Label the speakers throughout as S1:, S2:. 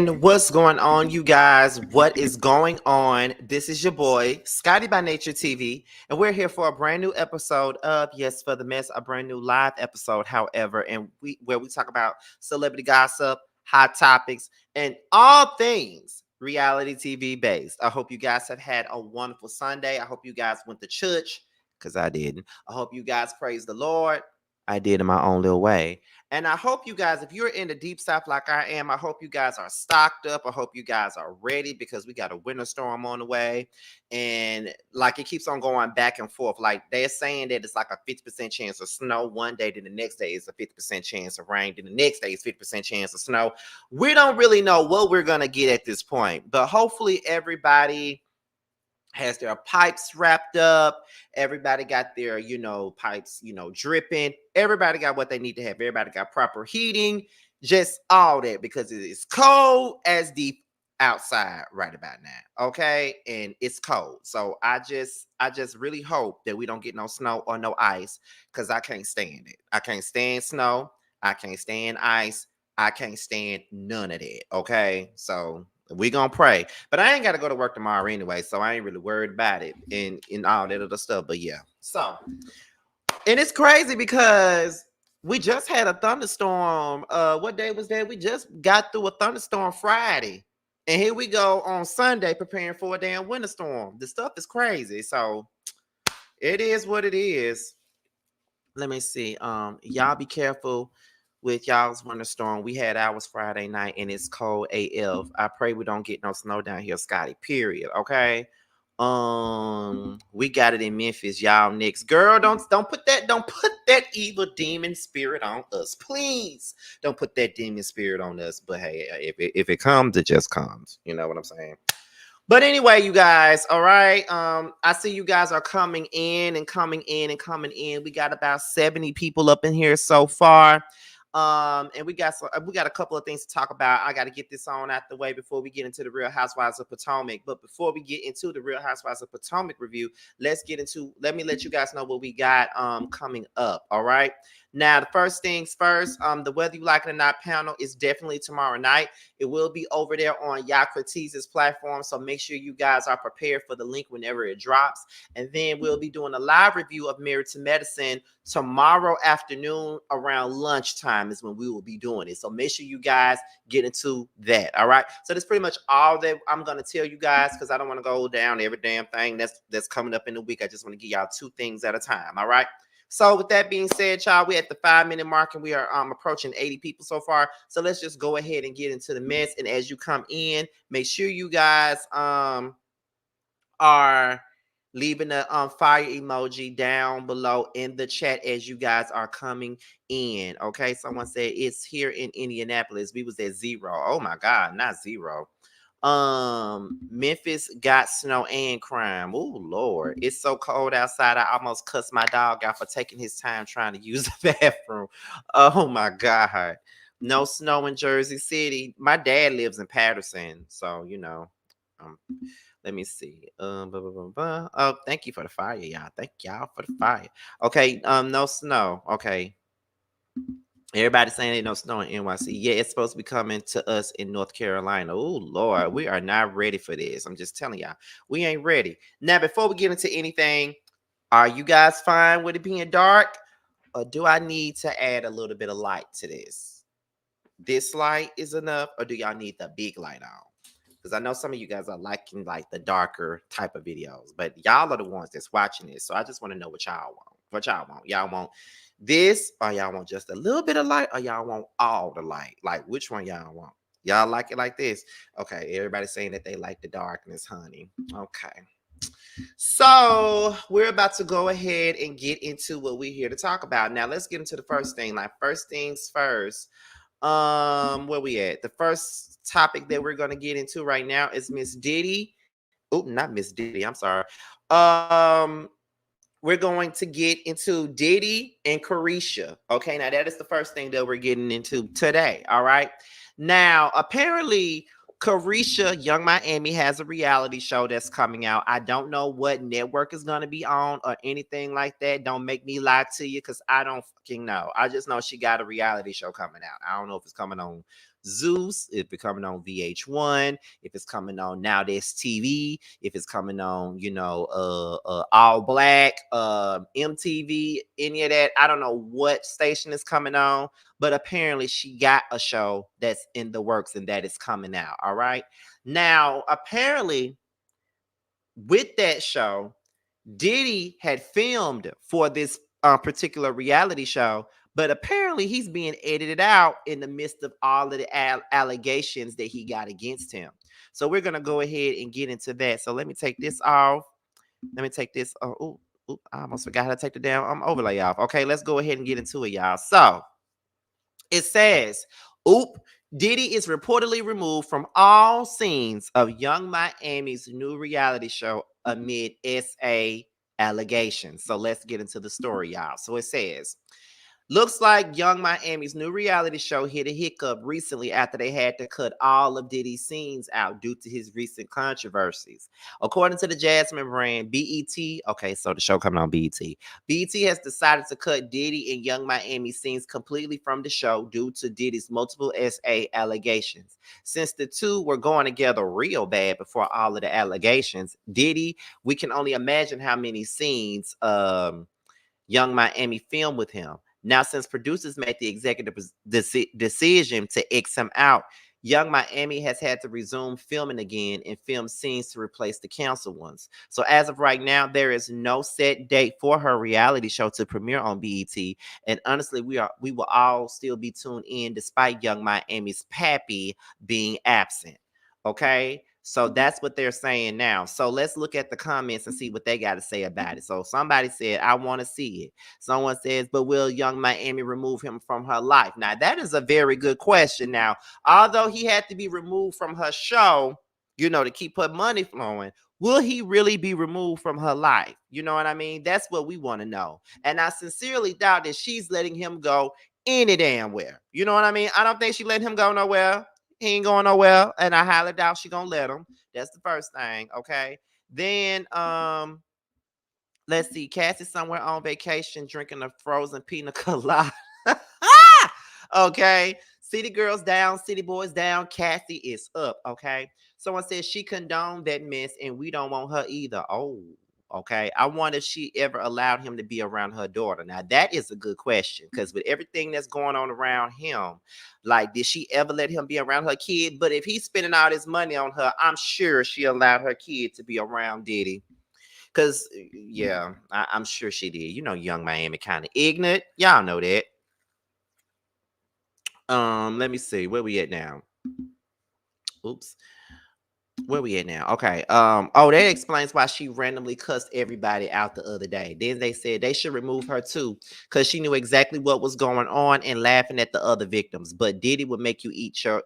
S1: And what's going on, you guys? What is going on? This is your boy, Scotty by Nature TV, and we're here for a brand new episode of Yes for the Mess, a brand new live episode, however, and where we talk about celebrity gossip, hot topics, and all things reality TV based. I hope you guys have had a wonderful Sunday. I hope you guys went to church, because I didn't. I hope you guys praise the Lord. I did in my own little way. And I hope you guys, if you're in the deep south like I am, I hope you guys are stocked up. I hope you guys are ready because we got a winter storm on the way. And like it keeps on going back and forth. Like they're saying that it's like a 50% chance of snow one day, then the next day is a 50% chance of rain, then the next day is 50% chance of snow. We don't really know what we're going to get at this point, but hopefully everybody has their pipes wrapped up. Everybody got their, pipes, dripping. Everybody got what they need to have. Everybody got proper heating, just all that, because it is cold as deep outside right about now. Okay. And it's cold. So I just really hope that we don't get no snow or no ice, because I can't stand it. I can't stand snow. I can't stand ice. I can't stand none of that. Okay. So we gonna pray, but I ain't got to go to work tomorrow anyway, so I ain't really worried about it and all that other stuff. But yeah, so and it's crazy because we just had a thunderstorm. What day was that? We just got through a thunderstorm Friday, and here we go on Sunday preparing for a damn winter storm. The stuff is crazy, so it is what it is. Let me see. Y'all be careful with y'all's winter storm. We had ours Friday night and it's cold AF. I pray we don't get no snow down here, Scotty. Period. Okay. We got it in Memphis, y'all. Next, girl, don't put that evil demon spirit on us, please. Don't put that demon spirit on us. But hey, if it comes, it just comes. You know what I'm saying? But anyway, you guys, all right. I see you guys are coming in and coming in and coming in. We got about 70 people up in here so far. And we got a couple of things to talk about. I got to get this on out the way before we get into the Real Housewives of Potomac. But before we get into the Real Housewives of Potomac review, let me let you guys know what we got coming up. All right. Now, the first things first, the Whether You Like It or Not panel is definitely tomorrow night. It will be over there on Yakratis's platform, so make sure you guys are prepared for the link whenever it drops. And then we'll be doing a live review of Married to Medicine tomorrow afternoon around lunchtime is when we will be doing it. So make sure you guys get into that. All right. So that's pretty much all that I'm going to tell you guys, because I don't want to go down every damn thing that's coming up in the week. I just want to give y'all 2 things at a time. All right. So with that being said, y'all, we're at the 5-minute mark and we are approaching 80 people so far. So let's just go ahead and get into the mess. And as you come in, make sure you guys are leaving a fire emoji down below in the chat as you guys are coming in. Okay, someone said it's here in Indianapolis. We was at 0. Oh my God, not 0. Memphis got snow and crime. Oh Lord, it's so cold outside. I almost cussed my dog out for taking his time trying to use the bathroom. Oh my God, no snow in Jersey City. My dad lives in Patterson, so let me see. Oh, thank you for the fire, y'all. Thank y'all for the fire. Okay, no snow. Okay. Everybody saying ain't no snow in NYC. Yeah, it's supposed to be coming to us in North Carolina. Oh, Lord, we are not ready for this. I'm just telling y'all, we ain't ready. Now, before we get into anything, are you guys fine with it being dark? Or do I need to add a little bit of light to this? This light is enough, or do y'all need the big light on? Because I know some of you guys are liking like the darker type of videos, but y'all are the ones that's watching this. So I just want to know what y'all want. What y'all want? Y'all want this, or y'all want just a little bit of light, or y'all want all the light? Like, which one y'all want? Y'all like it like this? Okay, everybody's saying that they like the darkness, honey. Okay. So we're about to go ahead and get into what we're here to talk about. Now, let's get into the first thing. Like, first things first. Where we at? The first topic that we're going to get into right now is Miss Diddy. Oh, not Miss Diddy. I'm sorry. We're going to get into Diddy and Carisha. Okay, now that is the first thing that we're getting into today. All right. Now, apparently, Carisha Young Miami has a reality show that's coming out. I don't know what network is going to be on or anything like that. Don't make me lie to you, because I don't fucking know. I just know she got a reality show coming out. I don't know if it's coming on Zeus, if it's coming on VH1, if it's coming on Now There's TV, if it's coming on, All Black, MTV, any of that. I don't know what station is coming on, but apparently she got a show that's in the works and that is coming out. All right. Now, apparently, with that show, Diddy had filmed for this particular reality show, but apparently he's being edited out in the midst of all of the allegations that he got against him. So we're gonna go ahead and get into that. So let me take this off. Let me take this. I almost forgot how to take the damn overlay off. Okay, let's go ahead and get into it, y'all. So it says, "Oop, Diddy is reportedly removed from all scenes of Young Miami's new reality show amid SA allegations." So let's get into the story, y'all. So it says, looks like Young Miami's new reality show hit a hiccup recently after they had to cut all of Diddy's scenes out due to his recent controversies. According to the Jasmine brand, BET, okay, so the show coming on BET. BET has decided to cut Diddy and Young Miami scenes completely from the show due to Diddy's multiple SA allegations. Since the two were going together real bad before all of the allegations, Diddy, we can only imagine how many scenes Young Miami filmed with him. Now, since producers made the executive decision to X him out, Young Miami has had to resume filming again and film scenes to replace the canceled ones. So as of right now, there is no set date for her reality show to premiere on BET. And honestly, we will all still be tuned in despite Young Miami's pappy being absent. Okay. So that's what they're saying now. So let's look at the comments and see what they got to say about it. So somebody said, I want to see it. Someone says, but will Young Miami remove him from her life? Now, that is a very good question. Now, although he had to be removed from her show, to keep her money flowing, will he really be removed from her life? You know what I mean? That's what we want to know. And I sincerely doubt that she's letting him go any damn where. You know what I mean? I don't think she let him go nowhere. He ain't going nowhere, and I highly doubt she gonna let him. That's the first thing, okay? Then let's see. Cassie's somewhere on vacation drinking a frozen pina colada. Okay. City girls down, city boys down. Cassie is up. Okay. Someone says she condoned that mess and we don't want her either. Oh, okay. I wonder if she ever allowed him to be around her daughter. Now, that is a good question because with everything that's going on around him, like, did she ever let him be around her kid? But if he's spending all this money on her, I'm sure she allowed her kid to be around Diddy. Cause yeah, I'm sure she did. Young Miami kind of ignorant. Y'all know that. Let me see. Where we at now? Oops. Where we at now? Okay. Oh, that explains why she randomly cussed everybody out the other day. Then they said they should remove her too, because she knew exactly what was going on and laughing at the other victims. But Diddy would make you eat your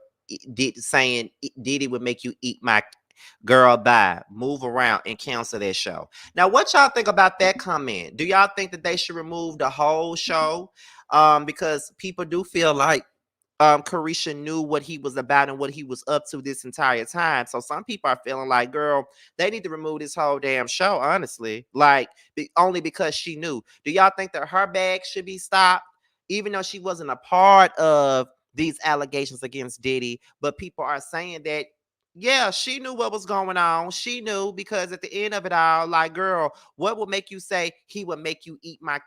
S1: Diddy would make you eat my girl bye. Move around and cancel that show. Now, what y'all think about that comment? Do y'all think that they should remove the whole show? Because people do feel like Carisha knew what he was about and what he was up to this entire time. So some people are feeling like, girl, they need to remove this whole damn show, honestly. Like, only because she knew. Do y'all think that her bag should be stopped? Even though she wasn't a part of these allegations against Diddy, but people are saying that, yeah, she knew what was going on. She knew because at the end of it all, like, girl, what would make you say he would make you eat my,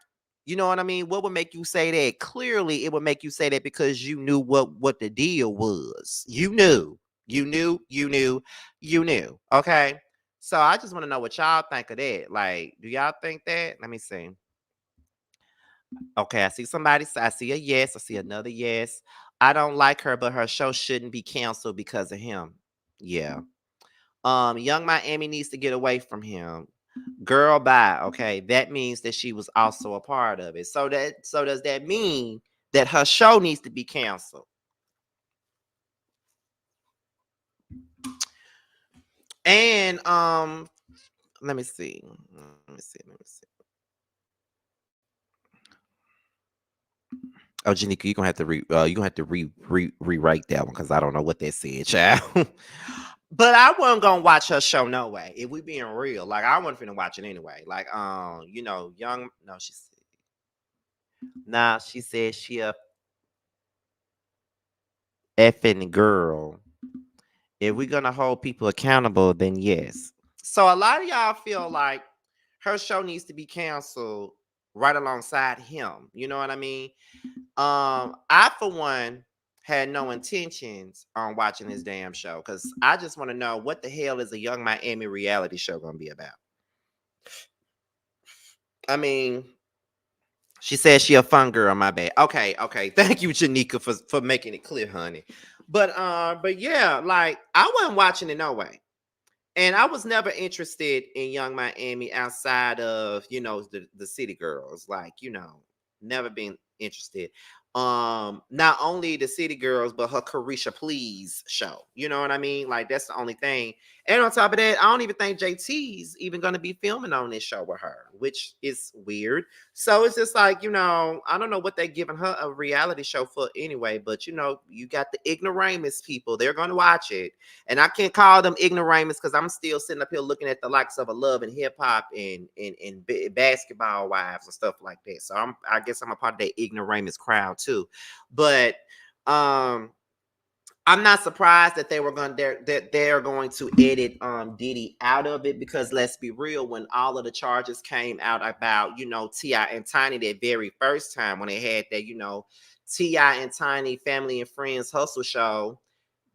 S1: you know what I mean? What would make you say that? Clearly, it would make you say that because you knew what the deal was. You knew. You knew, you knew, you knew. Okay. So I just want to know what y'all think of that. Like, do y'all think that? Let me see. Okay, I see somebody. I see a yes. I see another yes. I don't like her, but her show shouldn't be canceled because of him. Yeah. Young Miami needs to get away from him. Girl, bye. Okay, that means that she was also a part of it. So does that mean that her show needs to be canceled? And let me see. Let me see. Let me see. Oh, Janika, you're gonna have to rewrite that one because I don't know what that said, child. But I wasn't gonna watch her show no way. If we being real, like I wasn't finna watch it anyway. Like, young. No, she said she effing girl. If we're gonna hold people accountable, then yes. So a lot of y'all feel like her show needs to be canceled right alongside him. You know what I mean? I for one had no intentions on watching this damn show because I just want to know what the hell is a Young Miami reality show gonna be about. I mean, she said she a fun girl. My bad. Okay, okay. Thank you, Janika, for making it clear, honey. But yeah, like I wasn't watching it no way. And I was never interested in Young Miami outside of, the city girls. Like, never been interested. Not only the city girls, but her Carisha Please show. You know what I mean? Like, that's the only thing. And on top of that, I don't even think JT's even gonna be filming on this show with her, which is weird. So it's just like, I don't know what they're giving her a reality show for anyway, but you got the ignoramus people, they're gonna watch it. And I can't call them ignoramus because I'm still sitting up here looking at the likes of a Love and Hip Hop and Basketball Wives and stuff like that. So I guess I'm a part of that ignoramus crowd too. But I'm not surprised that they're going to edit Diddy out of it, because let's be real, when all of the charges came out about T.I. and Tiny that very first time when they had that T.I. and Tiny Family and Friends Hustle show,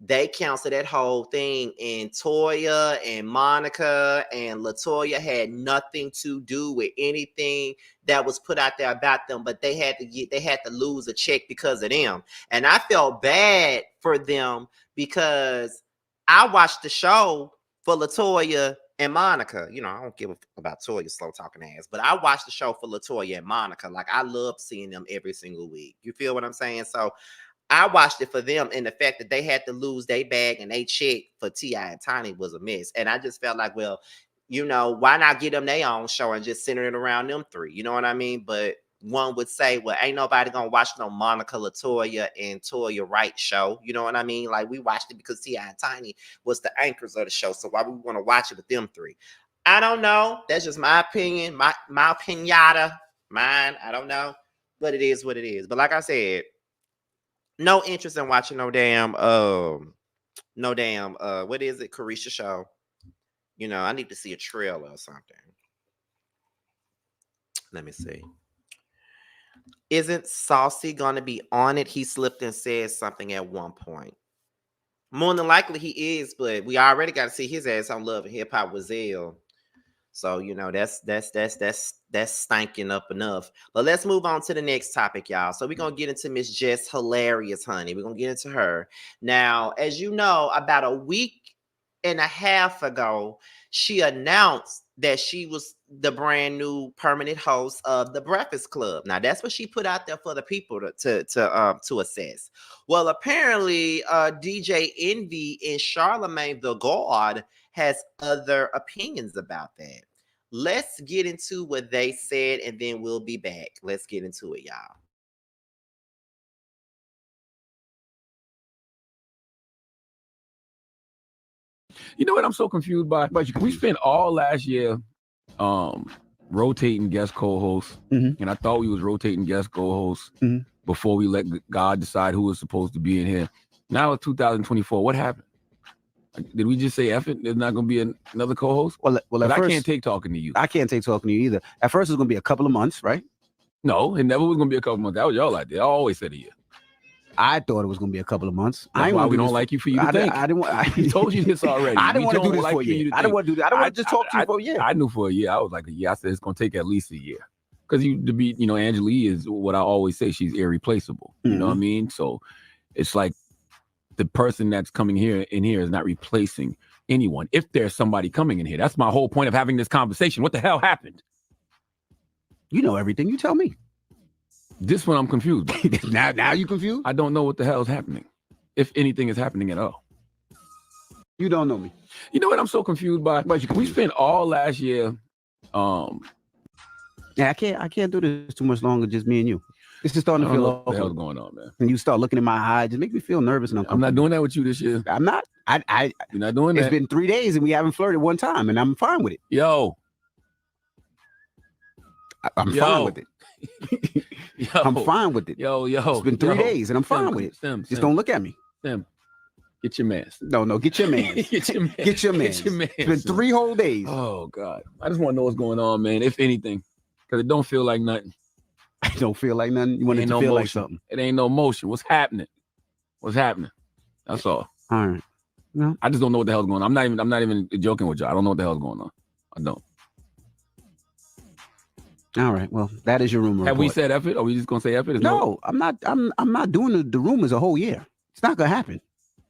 S1: they canceled that whole thing, and Toya and Monica and Latoya had nothing to do with anything that was put out there about them, but they had to lose a check because of them. And I felt bad for them because I watched the show for Latoya and Monica. I don't give a about Toya slow talking ass, but I watched the show for Latoya and Monica. Like, I love seeing them every single week. You feel what I'm saying? So I watched it for them, and the fact that they had to lose their bag and they check for T.I. and Tiny was a mess. And I just felt like, well, why not get them their own show and just center it around them three? You know what I mean? But one would say, well, ain't nobody gonna watch no Monica, Latoya, and Toya Wright show. You know what I mean? Like, we watched it because T.I. and Tiny was the anchors of the show. So why we want to watch it with them three? I don't know. That's just my opinion. My pinata. Mine. I don't know. But it is what it is. But like I said, no interest in watching no damn what is it, Carisha show. I need to see a trailer or something. Let me see. Isn't Saucy gonna be on it? He slipped and said something at one point. More than likely he is, but we already got to see his ass on Love and Hip Hop with Zell. So that's stinking up enough. But let's move on to the next topic, y'all. So we're gonna get into Miss Jess Hilarious, honey. We're gonna get into her. Now, as you know, about a week and a half ago, she announced that she was the brand new permanent host of the Breakfast Club. Now, that's what she put out there for the people to assess. Well, apparently, DJ Envy and Charlemagne the God has other opinions about that. Let's get into what they said, and then we'll be back. Let's get into it, y'all.
S2: You know what I'm so confused by? We spent all last year rotating guest co-hosts, and I thought we was rotating guest co-hosts before we let God decide who was supposed to be in here. Now it's 2024. What happened? Did we just say F it? There's not going to be another co-host?
S3: Well,
S2: at first, I can't take talking to you.
S3: I can't take talking to you either. At first, it was going to be a couple of months, right?
S2: No, it never was going to be a couple of months. That was y'all idea. I always said a year.
S3: I thought it was going to be a couple of months.
S2: That's why we don't like you for you to think.
S3: I didn't want. I
S2: told you this already.
S3: I didn't want to do this for a year. I didn't want to do that. I don't want to just talk to you for a year.
S2: I knew for a year. I was like a year. I said it's going to take at least a year. Because Angela Yee is what I always say. She's irreplaceable. You know what I mean? So it's like the person that's coming in here is not replacing anyone. If there's somebody coming in here, that's my whole point of having this conversation. What the hell happened?
S3: You know everything. You tell me.
S2: This one I'm confused by.
S3: now you confused?
S2: I don't know what the hell is happening. If anything is happening at all.
S3: You don't know me.
S2: You know what I'm so confused by? We spent all last year.
S3: Yeah, I can't do this too much longer, just me and you. This is starting to feel
S2: awkward. What the hell's going on, man?
S3: And you start looking in my eyes, just make me feel nervous and uncomfortable.
S2: I'm not doing that with you this year.
S3: I'm not. You're
S2: not doing that.
S3: It's been 3 days and we haven't flirted one time, and I'm fine with it.
S2: Yo.
S3: I'm fine with it. I'm fine with it.
S2: Yo.
S3: It's been 3 days and I'm fine with it. Just don't look at me.
S2: Sam, get your mask.
S3: No, get your man.
S2: Get your man.
S3: Get your man.
S2: Get your man.
S3: It's been 3 whole days.
S2: Oh God, I just want to know what's going on, man. If anything, because it don't feel like nothing.
S3: I don't feel like nothing. You want it
S2: Ain't
S3: to
S2: no
S3: feel like
S2: motion.
S3: something.
S2: It ain't no motion. What's happening? What's happening? That's all.
S3: All right. No.
S2: I just don't know what the hell's going on. I'm not even joking with y'all. I don't know what the hell's going on. I don't.
S3: All right. Well, that is your rumor.
S2: Have we
S3: report.
S2: said effort? Are we just gonna say effort?
S3: No, I'm not. I'm not doing the rumors a whole year. It's not gonna happen.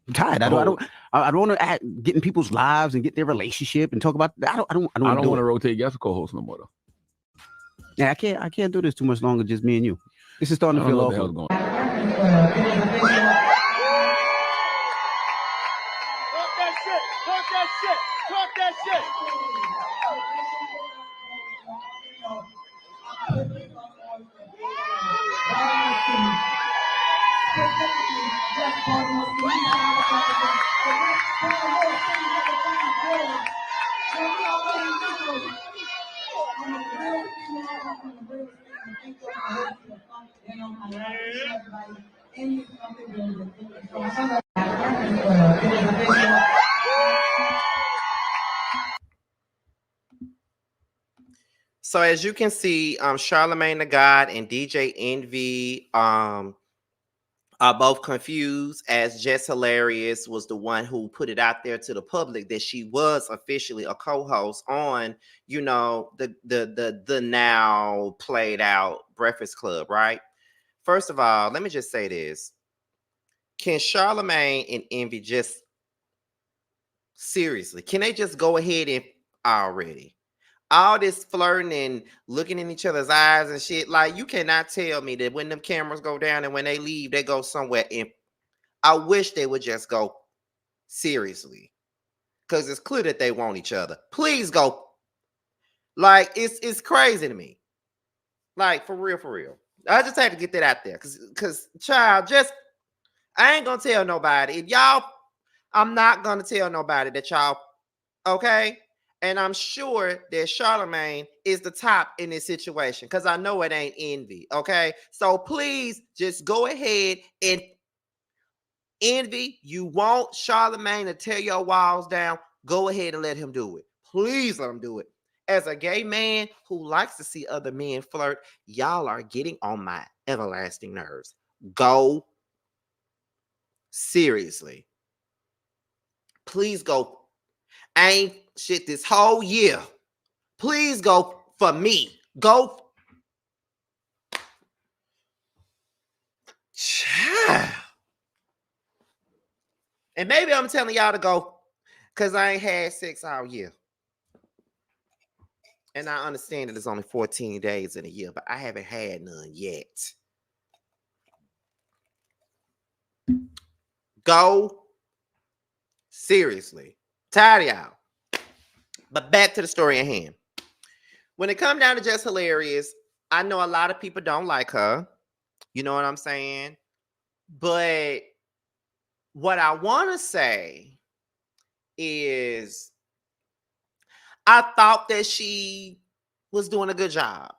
S3: I'm tired. I don't want to get in people's lives and get their relationship and talk about. I don't
S2: want to rotate guest co-host no more though.
S3: Yeah, I can't do this too much longer. Just me and you. This is starting to feel awkward.
S2: Talk that shit.
S1: So as you can see, Charlamagne the God and DJ Envy are both confused, as Jess Hilarious was the one who put it out there to the public that she was officially a co-host on, the now played out Breakfast Club, right? First of all, let me just say this. Can Charlamagne and Envy just seriously, can they just go ahead and already? All this flirting and looking in each other's eyes and shit, like, you cannot tell me that when them cameras go down and when they leave, they go somewhere. And I wish they would just go seriously, because it's clear that they want each other. Please go. Like, it's crazy to me. Like, for real. I just had to get that out there, because child, just, I ain't gonna tell nobody. If y'all, I'm not gonna tell nobody that y'all, okay? And I'm sure that Charlamagne is the top in this situation, because I know it ain't Envy, okay? So please just go ahead and Envy, you want Charlamagne to tear your walls down, go ahead and let him do it. Please let him do it. As a gay man who likes to see other men flirt, y'all are getting on my everlasting nerves. Go seriously. Please go. I ain't shit this whole year. Please go for me. Go. And maybe I'm telling y'all to go because I ain't had sex all year. And I understand that it's only 14 days in a year, but I haven't had none yet. Go seriously. Tired of y'all. But back to the story at hand. When it comes down to Just Hilarious, I know a lot of people don't like her. You know what I'm saying? But what I want to say is I thought that she was doing a good job.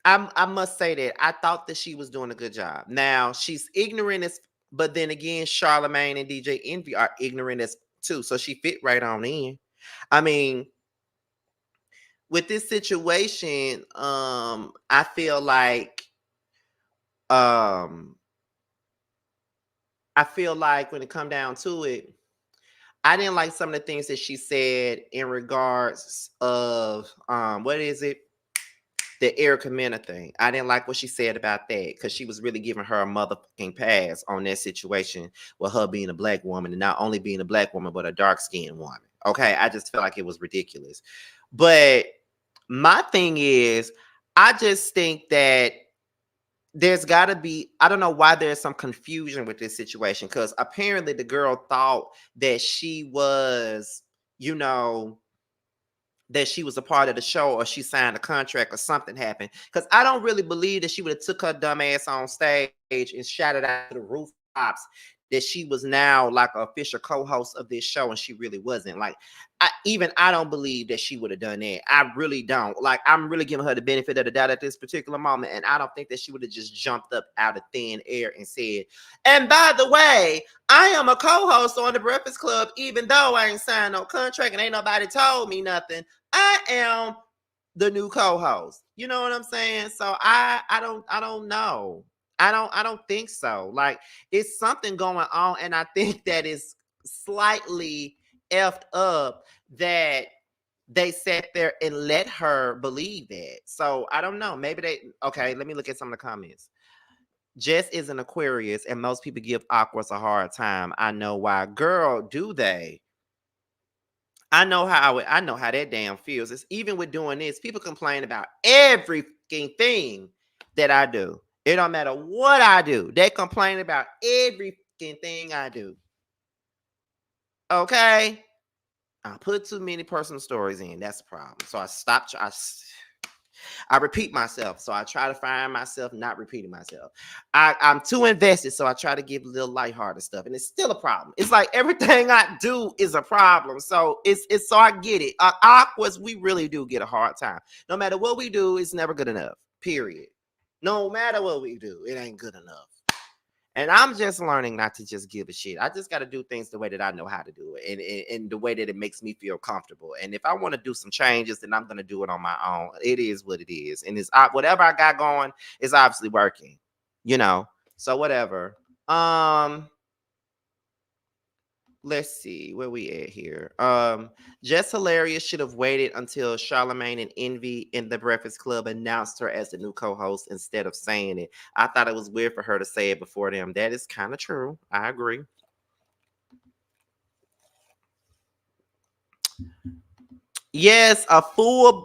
S1: I must say that. I thought that she was doing a good job. Now, she's ignorant as, but then again, Charlamagne and DJ Envy are ignorant as too. So she fit right on in. I mean, with this situation, I feel like when it come down to it, I didn't like some of the things that she said in regards of what is it? The Erica Mena thing. I didn't like what she said about that, because she was really giving her a motherfucking pass on that situation with her being a black woman, and not only being a black woman, but a dark-skinned woman. Okay, I just felt like it was ridiculous. But my thing is, I just think that there's got to be, I don't know why there's some confusion with this situation, because apparently the girl thought that she was, that she was a part of the show, or she signed a contract, or something happened. Because I don't really believe that she would have took her dumb ass on stage and shouted out to the rooftops that she was now like an official co-host of this show, and she really wasn't. Like, I don't believe that she would have done that. I really don't. Like, I'm really giving her the benefit of the doubt at this particular moment, and I don't think that she would have just jumped up out of thin air and said, and by the way, I am a co-host on the Breakfast Club, even though I ain't signed no contract and ain't nobody told me nothing. I am the new co-host. You know what I'm saying? So I don't know. I don't think so. Like, it's something going on, and I think that is slightly effed up that they sat there and let her believe that. So I don't know. Maybe okay, let me look at some of the comments. Jess is an Aquarius, and most people give Aquas a hard time. I know why. Girl, do they? I know how that damn feels. It's even with doing this, people complain about every fucking thing that I do. It don't matter what I do. They complain about every fucking thing I do. Okay? I put too many personal stories in. That's the problem. So I stopped. I repeat myself. So I try to find myself not repeating myself. I'm too invested. So I try to give a little lighthearted stuff. And it's still a problem. It's like everything I do is a problem. So it's so I get it. Aquas, we really do get a hard time. No matter what we do, it's never good enough. Period. No matter what we do, it ain't good enough. And I'm just learning not to just give a shit. I just got to do things the way that I know how to do it, and the way that it makes me feel comfortable. And if I want to do some changes, then I'm going to do it on my own. It is what it is. And it's whatever I got going is obviously working, you know. So whatever. Let's see where we at here. Just Hilarious should have waited until Charlamagne and Envy in the Breakfast Club announced her as the new co-host instead of saying it. I thought it was weird for her to say it before them. That is kind of true. I agree. Yes,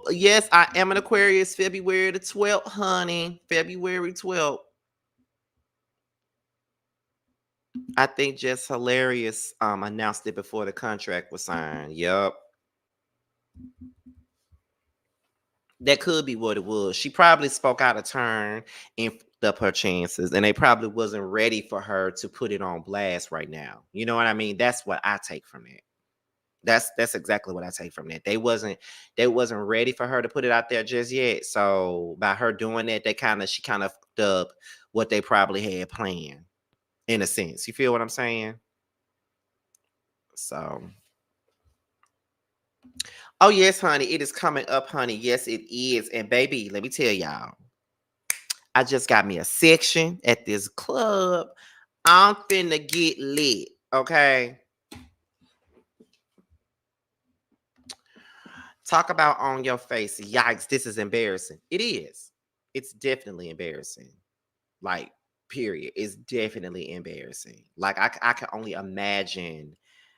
S1: yes, I am an Aquarius. February the 12th, honey. February 12th. I think Just Hilarious announced it before the contract was signed. Yup. That could be what it was. She probably spoke out of turn and fucked up her chances, and they probably wasn't ready for her to put it on blast right now. You know what I mean? That's what I take from it. That's exactly what I take from that. They wasn't ready for her to put it out there just yet. So by her doing that, she kind of fucked up what they probably had planned, in a sense. You feel what I'm saying? So, oh yes, honey, it is coming up, honey. Yes, it is. And baby, let me tell y'all, I just got me a section at this club. I'm finna get lit, okay? Talk about on your face. Yikes, this is embarrassing. It is. It's definitely embarrassing. Like, period. It's definitely embarrassing. Like, I can only imagine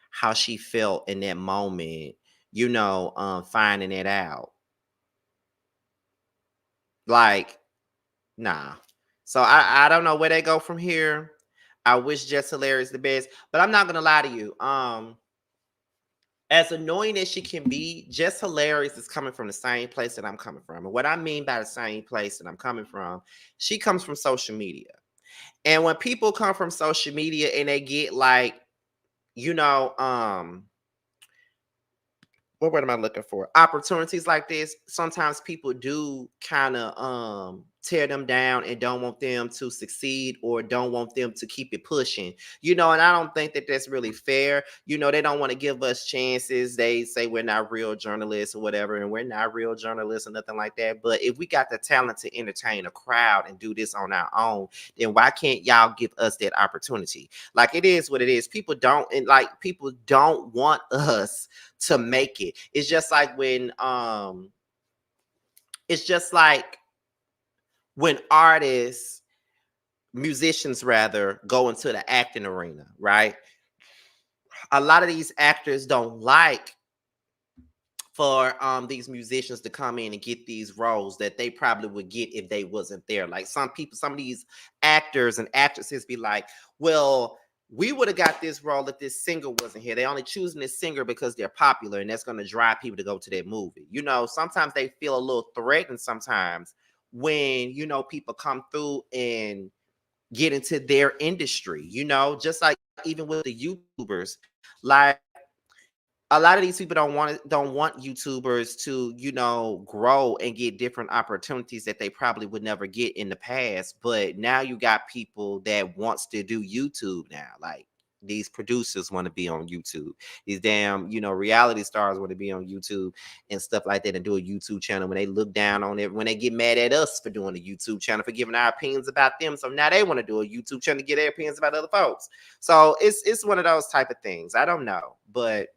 S1: how she felt in that moment, you know, finding it out. Like, nah. So I don't know where they go from here. I wish Jess Hilarious the best, but I'm not gonna lie to you. As annoying as she can be, Jess Hilarious is coming from the same place that I'm coming from. And what I mean by the same place that I'm coming from, she comes from social media. And when people come from social media and they get like, you know, what word am I looking for? Opportunities like this, sometimes people do kind of tear them down and don't want them to succeed or don't want them to keep it pushing. You know, and I don't think that that's really fair. You know, they don't want to give us chances. They say we're not real journalists or whatever, and we're not real journalists or nothing like that. But if we got the talent to entertain a crowd and do this on our own, then why can't y'all give us that opportunity? Like, it is what it is. People don't want us to make it. It's just like when artists, musicians rather, go into the acting arena, right? A lot of these actors don't like for these musicians to come in and get these roles that they probably would get if they wasn't there. Like, some of these actors and actresses be like, well, we would have got this role if this singer wasn't here. They only choosing this singer because they're popular, and that's going to drive people to go to that movie. You know, sometimes they feel a little threatened sometimes when, you know, people come through and get into their industry, just like even with the YouTubers. Like, a lot of these people don't want YouTubers to, grow and get different opportunities that they probably would never get in the past. But now you got people that wants to do YouTube now. Like, these producers want to be on YouTube. These damn, reality stars want to be on YouTube and stuff like that, and do a YouTube channel. When they look down on it, when they get mad at us for doing a YouTube channel, for giving our opinions about them, so now they want to do a YouTube channel to get their opinions about other folks. So it's one of those type of things. I don't know, but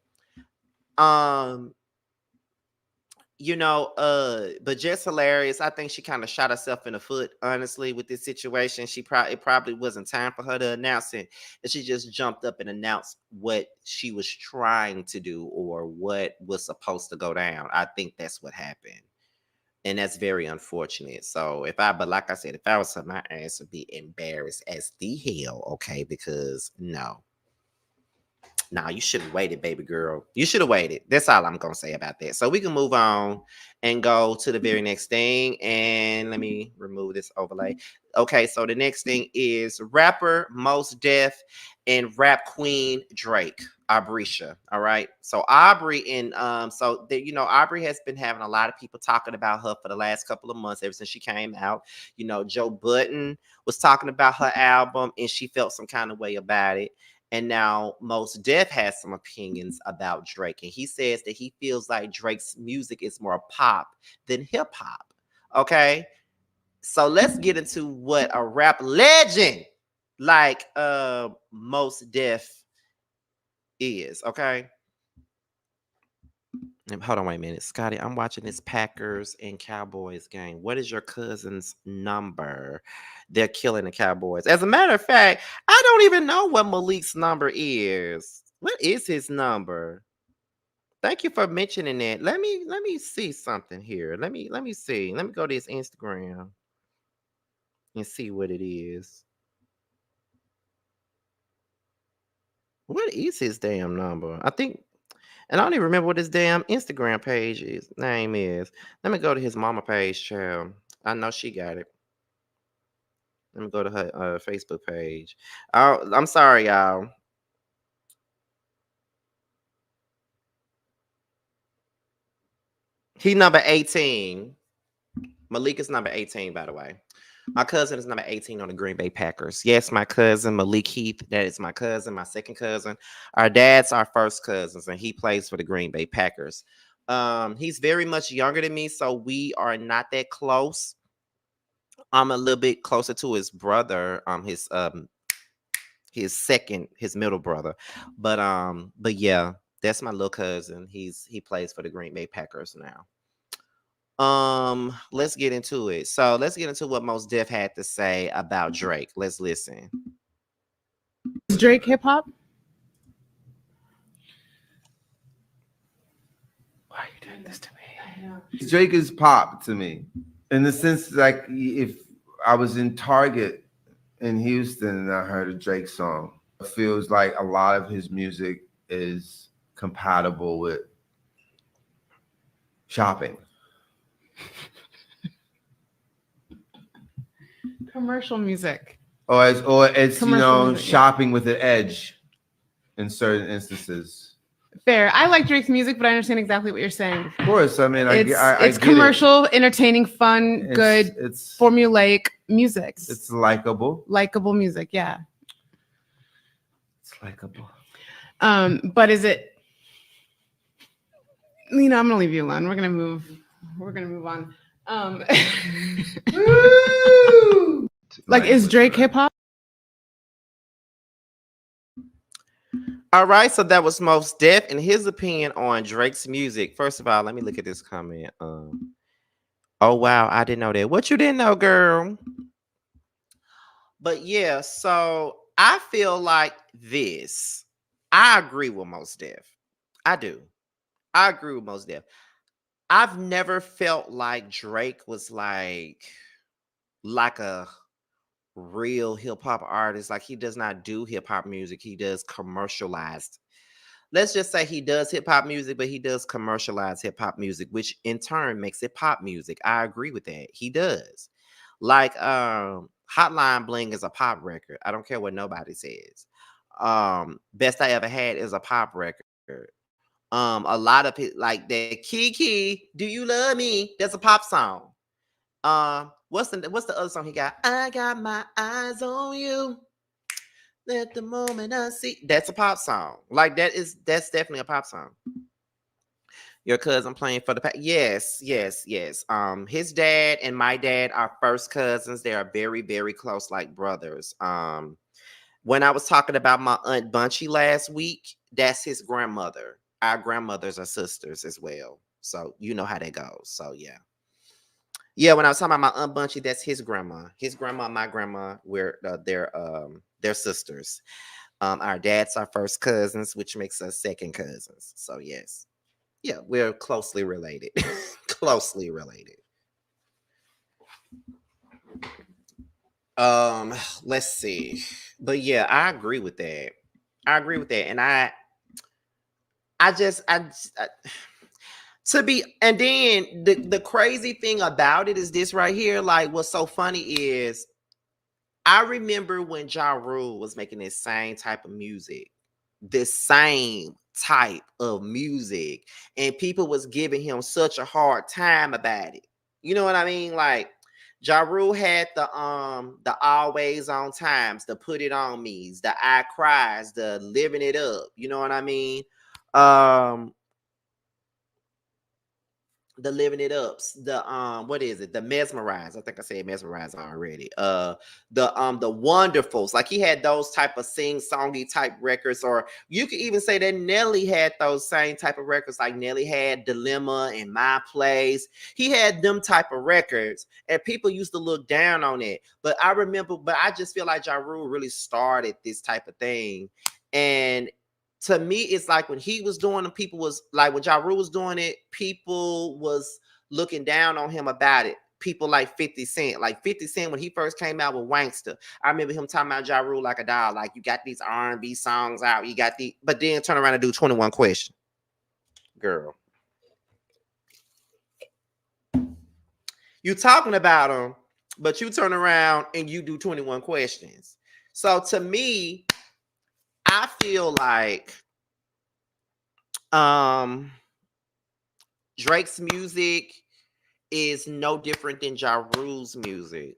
S1: but just hilarious. I think she kind of shot herself in the foot, honestly, with this situation. It probably wasn't time for her to announce it, and she just jumped up and announced what she was trying to do, or what was supposed to go down. I think that's what happened, and that's very unfortunate. So but like I said, if I was her, my ass would be embarrassed as the hell. Okay, because no. Nah, you should have waited, baby girl. You should have waited. That's all I'm going to say about that. So we can move on and go to the very next thing. And let me remove this overlay. Okay, so the next thing is rapper Mos Def and rap queen Drake, Abrisha. All right. So Aubrey Aubrey has been having a lot of people talking about her for the last couple of months, ever since she came out. Joe Budden was talking about her album, and she felt some kind of way about it. And now Mos Def has some opinions about Drake. And he says that he feels like Drake's music is more pop than hip hop. Okay. So let's get into what a rap legend like Mos Def is. Okay. Hold on, wait a minute. Scotty, I'm watching this Packers and Cowboys game. What is your cousin's number? They're killing the Cowboys. As a matter of fact, I don't even know what Malik's number is. What is his number? Thank you for mentioning that. Let me see something here. Let me see. Let me go to his Instagram and see what it is. What is his damn number? And I don't even remember what his damn Instagram name is. Let me go to his mama page, child. I know she got it. Let me go to her Facebook page. I'm sorry, y'all. He number 18. Malik is number 18, by the way. My cousin is number 18 on the Green Bay Packers. Yes, my cousin, Malik Heath. That is my cousin, my second cousin. Our dad's our first cousins, and he plays for the Green Bay Packers. He's very much younger than me, so we are not that close. I'm a little bit closer to his brother, his middle brother. But yeah, that's my little cousin. He plays for the Green Bay Packers now. Let's get into it. So let's get into what Mos Def had to say about Drake. Let's listen.
S4: Is Drake hip hop?
S3: Why are you doing this to me?
S5: Drake is pop to me, in the sense like if I was in Target in Houston and I heard a Drake song, it feels like a lot of his music is compatible with shopping.
S4: Commercial music.
S5: Or it's
S4: Commercial music,
S5: shopping with an edge in certain instances.
S4: Fair. I like Drake's music, but I understand exactly what you're saying.
S5: Of course, I mean,
S4: It's
S5: I get
S4: commercial, entertaining, fun, good,
S5: It's
S4: formulaic music.
S5: It's likable.
S4: Likable music, yeah.
S5: It's likable.
S4: But is it? I'm gonna leave you alone. We're gonna move on. Like, is Drake hip hop?
S1: All right, so that was Mos Def and his opinion on Drake's music. First of all, let me look at this comment. Oh wow, I didn't know that. What you didn't know, girl? But yeah, so I feel like this. I agree with Mos Def. I do. I agree with Mos Def. I've never felt like Drake was like a real hip hop artist. Like, he does not do hip hop music. He does commercialized. Let's just say he does hip hop music, but he does commercialized hip hop music, which in turn makes it pop music. I agree with that. He does. Like Hotline Bling is a pop record. I don't care what nobody says. Best I Ever Had is a pop record. A lot of people like that. Kiki, Do You Love Me? That's a pop song. What's the other song he got? I got my eyes on you. At the moment I see. That's a pop song. Like that's definitely a pop song. Your cousin playing for the yes. His dad and my dad are first cousins. They are very, very close, like brothers. When I was talking about my Aunt Bunchy last week, that's his grandmother. Our grandmothers are sisters as well. So you know how that goes. So yeah. Yeah, when I was talking about my Aunt Bunchy, that's his grandma. His grandma, my grandma, they're sisters. Our dads are first cousins, which makes us second cousins. So yes. Yeah, we're closely related. Closely related. Let's see. But yeah, I agree with that. And and then the crazy thing about it is this right here. Like, what's so funny is I remember when Ja Rule was making this same type of music, and people was giving him such a hard time about it. You know what I mean? Like, Ja Rule had the Always On Times, the Put It On Me's, the I Cries, the Living It Up. You know what I mean? The Living It Ups, the what is it? The Mesmerize. I think I said Mesmerize already. The Wonderfuls. Like, he had those type of sing-songy type records, or you could even say that Nelly had those same type of records. Like, Nelly had Dilemma and My Place. He had them type of records, and people used to look down on it. But I just feel like Ja Rule really started this type of thing. And to me, it's like when he was doing it, people was like, when Ja Rule was doing it, people was looking down on him about it. People like 50 Cent. Like 50 Cent, when he first came out with Wankster, I remember him talking about Ja Rule like a dog. Like, you got these R&B songs out, but then turn around and do 21 Questions. Girl. You talking about him, but you turn around and you do 21 Questions. So to me, I feel like Drake's music is no different than Ja Rule's music.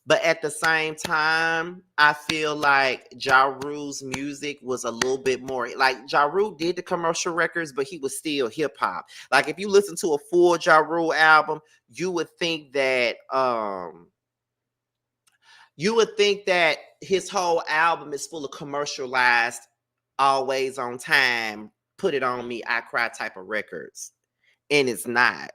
S1: But at the same time, I feel like Ja Rule's music was a little bit more like Ja Rule did the commercial records, but he was still hip hop. Like, if you listen to a full Ja Rule album, you would think that his whole album is full of commercialized, Always On Time, Put It On Me, I Cry type of records. And it's not.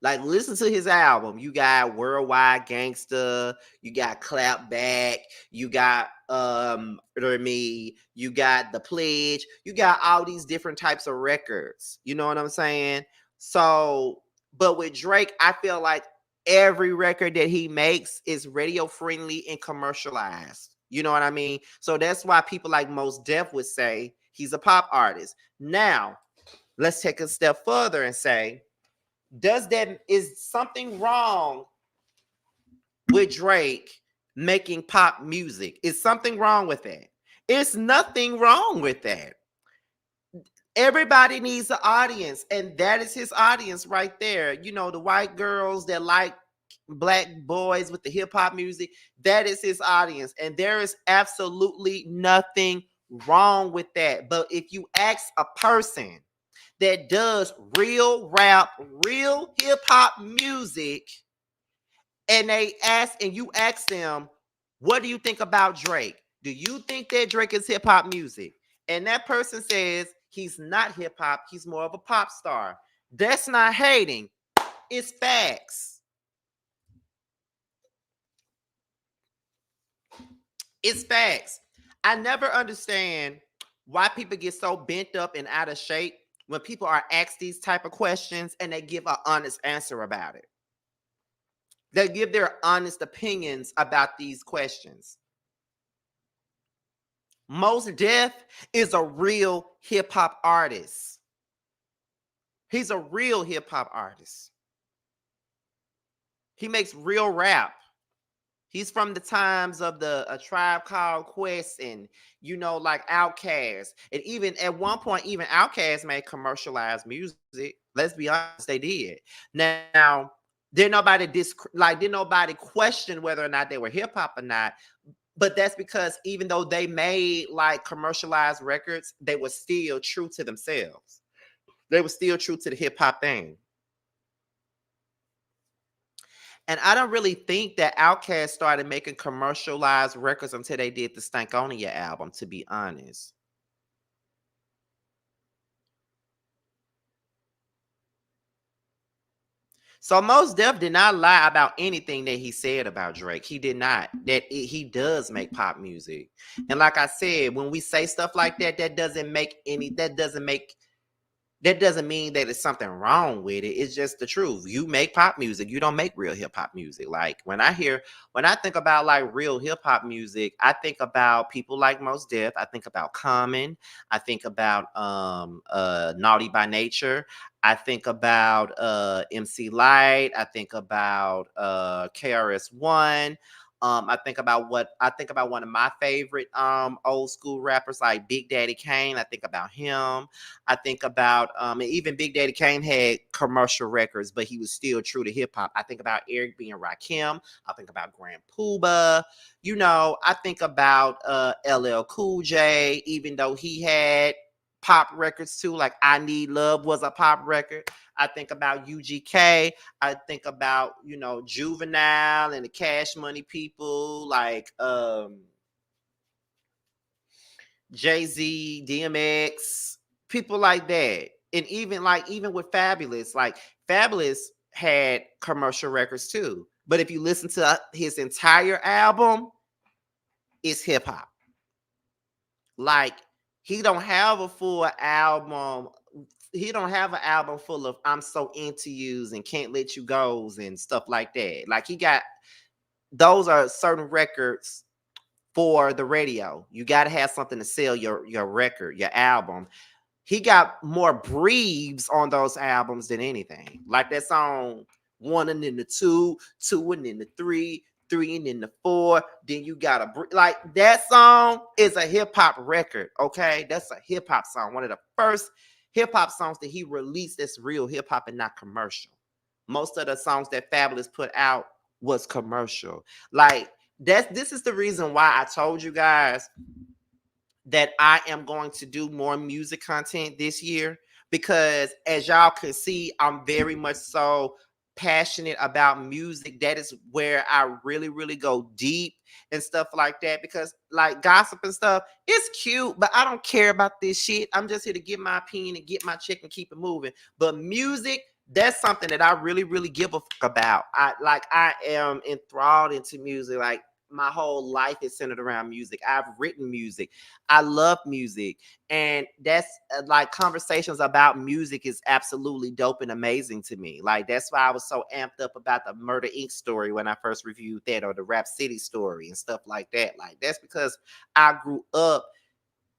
S1: Like, listen to his album. You got Worldwide Gangster, you got Clap Back, you got you got The Pledge, you got all these different types of records. You know what I'm saying? So, but with Drake, I feel like every record that he makes is radio friendly and commercialized. You know what I mean? So that's why people like Mos Def would say he's a pop artist. Now, let's take a step further and say, is something wrong with Drake making pop music? Is something wrong with that? It's nothing wrong with that. Everybody needs an audience, and that is his audience right there. You know, the white girls that like black boys with the hip hop music, that is his audience, and there is absolutely nothing wrong with that. But if you ask a person that does real rap, real hip hop music, and you ask them, what do you think about Drake? Do you think that Drake is hip hop music? And that person says he's not hip hop, he's more of a pop star. That's not hating, it's facts. It's facts. I never understand why people get so bent up and out of shape when people are asked these type of questions and they give an honest answer about it. They give their honest opinions about these questions. Mos Def is a real hip hop artist. He's a real hip hop artist. He makes real rap. He's from the times of the A Tribe Called Quest and, you know, like Outkast. And even at one point, even Outkast made commercialized music. Let's be honest, they did. Now, did nobody question whether or not they were hip hop or not. But that's because even though they made like commercialized records, they were still true to themselves. They were still true to the hip hop thing. And I don't really think that Outkast started making commercialized records until they did the Stankonia album, to be honest. So Mos Def did not lie about anything that he said about Drake. He did not. He does make pop music. And like I said, when we say stuff like that, that doesn't mean that it's something wrong with it. It's just the truth. You make pop music. You don't make real hip hop music. Like when I think about like real hip hop music, I think about people like Mos Def. I think about Common. I think about Naughty by Nature. I think about MC Light. I think about KRS-One. I think about one of my favorite old school rappers like Big Daddy Kane. I think about him. I think about and even Big Daddy Kane had commercial records, but he was still true to hip hop. I think about Eric B. and Rakim. I think about Grand Puba. You know, I think about LL Cool J, even though he had pop records too, like I Need Love was a pop record. I think about UGK. I think about, you know, Juvenile and the Cash Money people, like Jay-Z, DMX, people like that. And even with Fabulous, like Fabulous had commercial records too. But if you listen to his entire album, it's hip hop. Like he don't have a full album. He don't have an album full of I'm So Into Yous and Can't Let You Goes and stuff like that. Like those are certain records for the radio. You got to have something to sell your record, your album. He got more breathes on those albums than anything. Like that song, 1 and then the 2, 2 and then the 3, 3 and then the 4. Then you got like that song is a hip hop record. Okay, that's a hip hop song. One of the first hip hop songs that he released that's real hip hop and not commercial. Most of the songs that Fabulous put out was commercial. Like this is the reason why I told you guys that I am going to do more music content this year, because as y'all can see, I'm very much so passionate about music. That is where I really, really go deep and stuff like that, because like gossip and stuff, it's cute, but I don't care about this shit. I'm just here to get my opinion and get my check and keep it moving. But music, that's something that I really, really give a fuck about. I am enthralled into music. Like my whole life is centered around music. I've written music. I love music. And that's like conversations about music is absolutely dope and amazing to me. Like that's why I was so amped up about the Murder Inc. story when I first reviewed that, or the Rap City story and stuff like that. Like that's because I grew up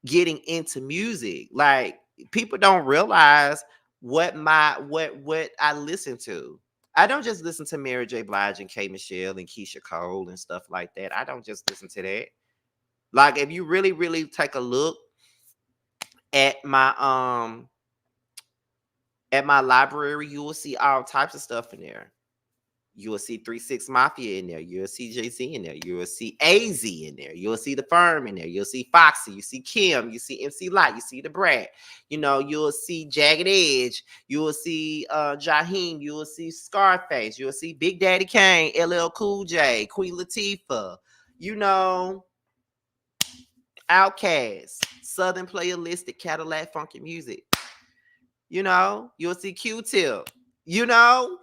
S1: getting into music. Like people don't realize what I listen to. I don't just listen to Mary J. Blige and K. Michelle and Keisha Cole and stuff like that. I don't just listen to that. Like if you really, really take a look at my library, you will see all types of stuff in there. You will see 3 6 Mafia in there. You'll see Jay-Z in there. You will see AZ in there. You'll see The Firm in there. You'll see Foxy. You see Kim. You see MC Light. You see The Brat. You know, you'll see Jagged Edge. You will see Jaheim. You will see Scarface. You will see Big Daddy Kane, LL Cool J, Queen Latifah. You know, Outkast, Southern Playalistic, Cadillac Funky Music. You know, you'll see Q-Tip. You know,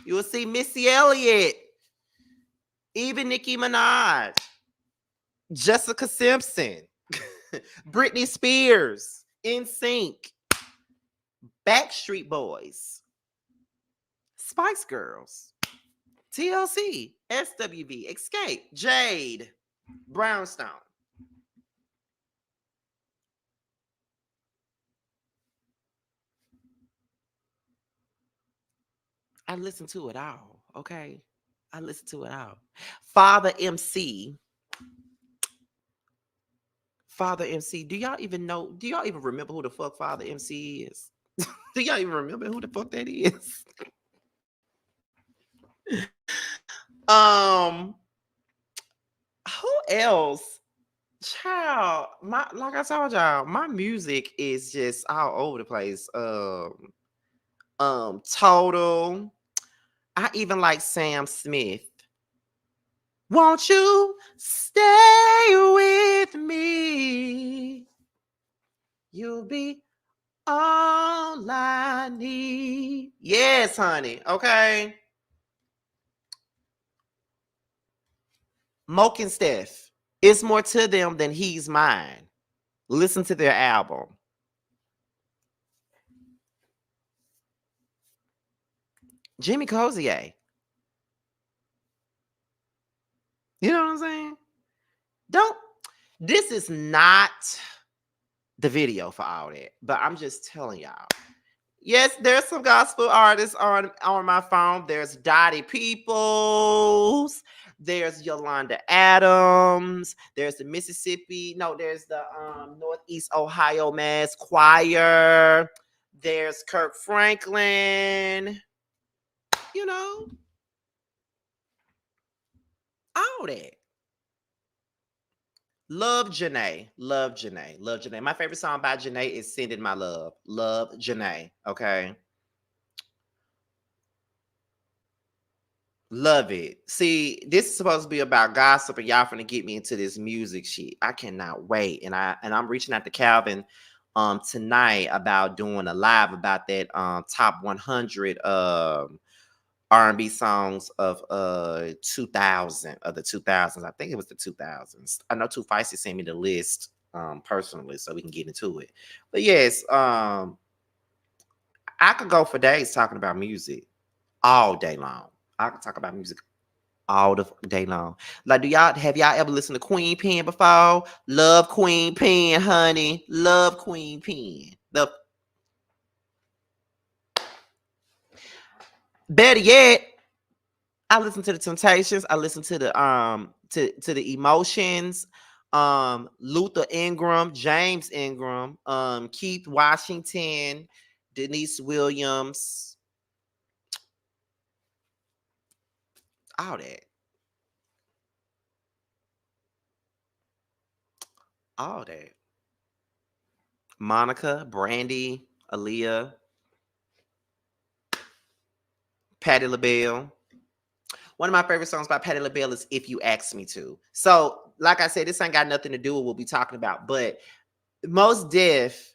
S1: you will see Missy Elliott, even Nicki Minaj, Jessica Simpson, Britney Spears, NSYNC, Backstreet Boys, Spice Girls, TLC, SWV, Escape, Jade, Brownstone. I listen to it all, okay? I listen to it all. Father MC. Father MC. Do y'all even know? Do y'all even remember who the fuck Father MC is? Do y'all even remember who the fuck that is? Who else? Child, like I told y'all, my music is just all over the place. Total. I even like Sam Smith. Won't you stay with me? You'll be all I need. Yes, honey. Okay. Moke and Steph. It's more to them than he's mine. Listen to their album. Jimmy Cozier. You know what I'm saying? This is not the video for all that, but I'm just telling y'all. Yes, there's some gospel artists on my phone. There's Dottie Peoples. There's Yolanda Adams. There's the there's the Northeast Ohio Mass Choir. There's Kirk Franklin. You know, all that. Love Janae. Love Janae. Love Janae. My favorite song by Janae is Sending My Love. Love Janae. Okay. Love it. See, this is supposed to be about gossip, and y'all finna get me into this music shit. I cannot wait. And I'm reaching out to Calvin tonight about doing a live about that top 100 R&B songs of 2000 of the 2000s. I think it was the 2000s. I know Too Feisty sent me the list personally, so we can get into it. But yes, I could go for days talking about music all day long. I could talk about music all the day long. Like, have y'all ever listened to Queen Pen before? Love Queen Pen, honey. Love Queen Pen. Better yet, I listen to the Temptations. I listen to the to the Emotions, Luther Ingram, James Ingram, Keith Washington, Denise Williams, all that. All that. Monica, Brandy, Aaliyah, Patti LaBelle. One of my favorite songs by Patti LaBelle is If You Ask Me To. So, like I said, this ain't got nothing to do with what we're talking about, but Mos Def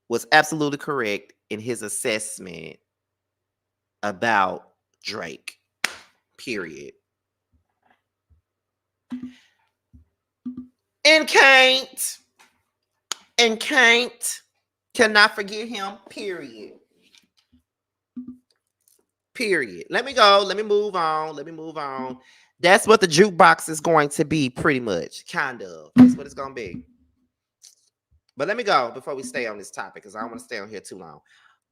S1: was absolutely correct in his assessment about Drake, period. And cannot forget him, period. Period. Let me go. Let me move on. That's what the jukebox is going to be, pretty much. Kind of. That's what it's going to be. But let me go before we stay on this topic, because I don't want to stay on here too long.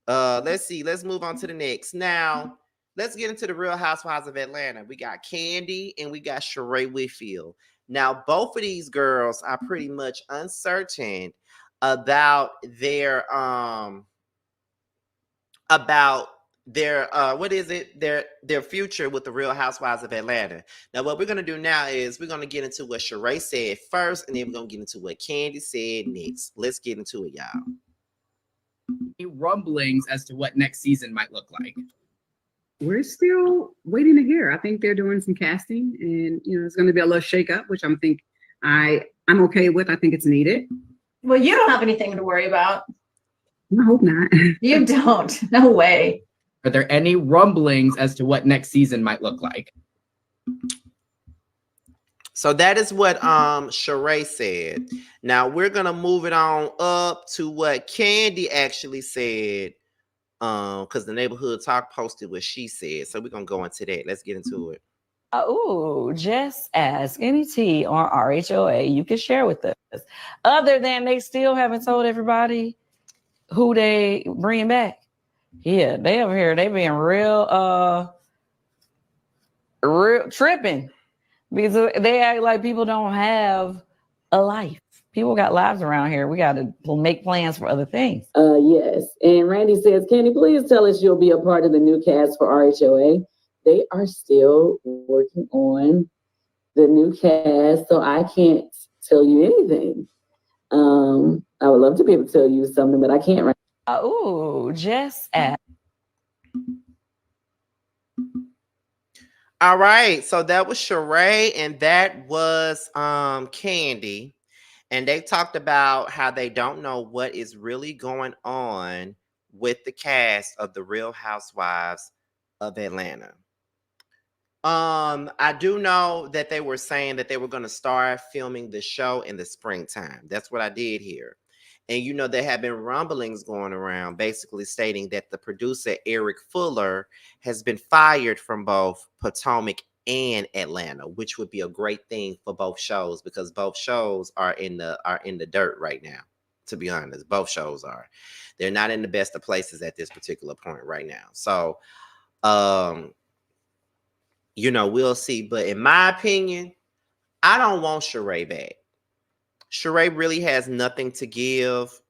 S1: Let's see. Let's move on to the next. Now, let's get into the Real Housewives of Atlanta. We got Candy and we got Sheree Whitfield. Now, both of these girls are pretty much uncertain about their their future with the Real Housewives of Atlanta. Now, what we're going to do now is we're going to get into what Sheree said first, and then we're going to get into what Candy said next. Let's get into it, y'all.
S6: Rumblings as to what next season might look like.
S7: We're still waiting to hear. I think they're doing some casting, and it's going to be a little shakeup, which I'm okay with. I think it's needed.
S8: Well, you don't have anything to worry about.
S7: I hope not.
S8: You don't. No way.
S6: Are there any rumblings as to what next season might look like?
S1: So that is what Sheree said. Now we're gonna move it on up to what Candy actually said. Because the Neighborhood Talk posted what she said. So we're gonna go into that. Let's get into it.
S9: Just ask any tea on RHOA you can share with us. Other than they still haven't told everybody who they bring back. Yeah, they over here, they being real real tripping because they act like people don't have a life. People got lives around here. We got to make plans for other things.
S10: Yes. And Randy says, Candy, please tell us you'll be a part of the new cast for RHOA. They are still working on the new cast, so I can't tell you anything. I would love to be able to tell you something, but I can't right now.
S9: Just ask.
S1: All right, so that was Sheree and that was Candy. And they talked about how they don't know what is really going on with the cast of The Real Housewives of Atlanta. I do know that they were saying that they were going to start filming the show in the springtime. That's what I did hear. And you know, there have been rumblings going around basically stating that the producer Eric Fuller has been fired from both Potomac and Atlanta, which would be a great thing for both shows because both shows are in the dirt right now. To be honest, both shows are. They're not in the best of places at this particular point right now. So, you know, we'll see. But in my opinion, I don't want Sheree back. Sheree really has nothing to give.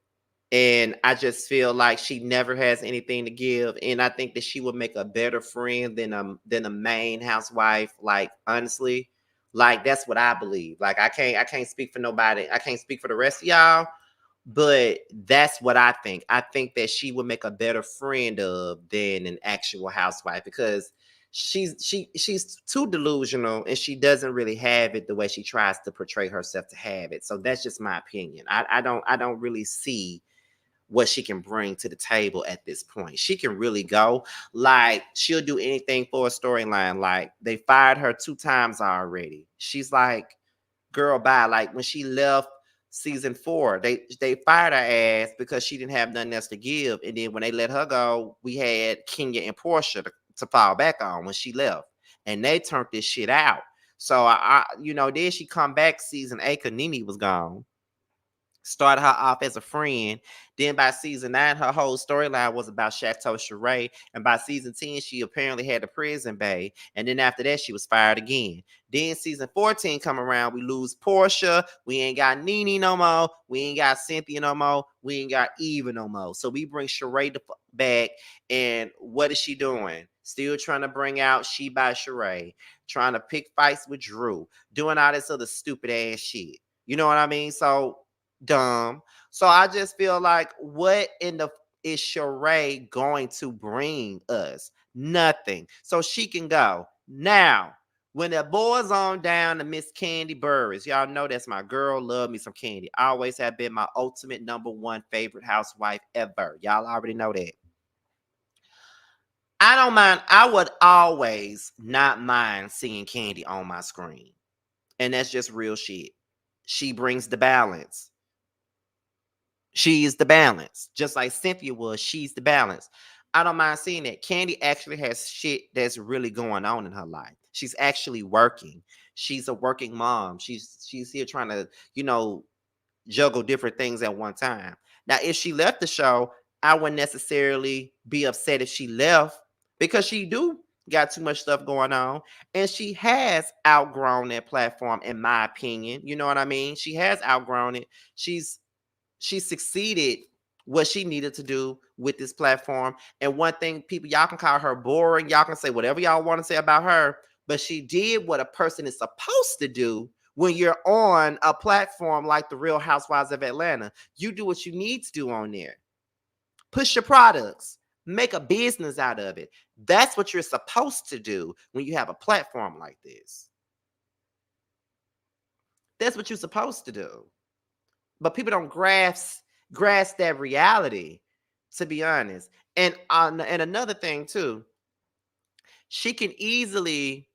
S1: And I just feel like she never has anything to give. And I think that she would make a better friend than a main housewife. Like, honestly, like that's what I believe. Like, I can't speak for nobody. I can't speak for the rest of y'all. But that's what I think. I think that she would make a better friend of than an actual housewife because she's too delusional and she doesn't really have it the way she tries to portray herself to have it. So that's just my opinion. I don't really see what she can bring to the table at this point. She can really go. Like, she'll do anything for a storyline. Like, they fired her 2 times already. She's like, girl, bye. Like, when she left season 4, they fired her ass because she didn't have nothing else to give. And then when they let her go, we had Kenya and Portia to fall back on when she left. And they turned this shit out. So, I you know, then she come back season 8 because Nene was gone. Started her off as a friend. Then by season 9, her whole storyline was about Chateau Sheree. And by season 10, she apparently had a prison bae. And then after that, she was fired again. Then season 14 come around, we lose Portia. We ain't got Nene no more. We ain't got Cynthia no more. We ain't got Eva no more. So we bring Sheree back. And what is she doing? Still trying to bring out She by Sheree. Trying to pick fights with Drew. Doing all this other stupid ass shit. You know what I mean? So dumb. So I just feel like what in the is Sheree going to bring us? Nothing. So she can go. Now, when the boys on down to Miss Candy Burris, y'all know that's my girl. Love me some Candy. Always have been my ultimate #1 favorite housewife ever. Y'all already know that. I don't mind. I would always not mind seeing Candy on my screen. And that's just real shit. She brings the balance. She's the balance. Just like Cynthia was, she's the balance. I don't mind seeing that. Candy actually has shit that's really going on in her life. She's actually working. She's a working mom. She's here trying to, you know, juggle different things at one time. Now, if she left the show, I wouldn't necessarily be upset if she left because she do got too much stuff going on. And she has outgrown that platform, in my opinion. You know what I mean? She has outgrown it. She succeeded what she needed to do with this platform. And one thing, people, y'all can call her boring. Y'all can say whatever y'all want to say about her, but she did what a person is supposed to do when you're on a platform like the Real Housewives of Atlanta. You do what you need to do on there. Push your products. Make a business out of it. That's what you're supposed to do when you have a platform like this. That's what you're supposed to do. But people don't grasp that reality, to be honest. And another thing too, she can easily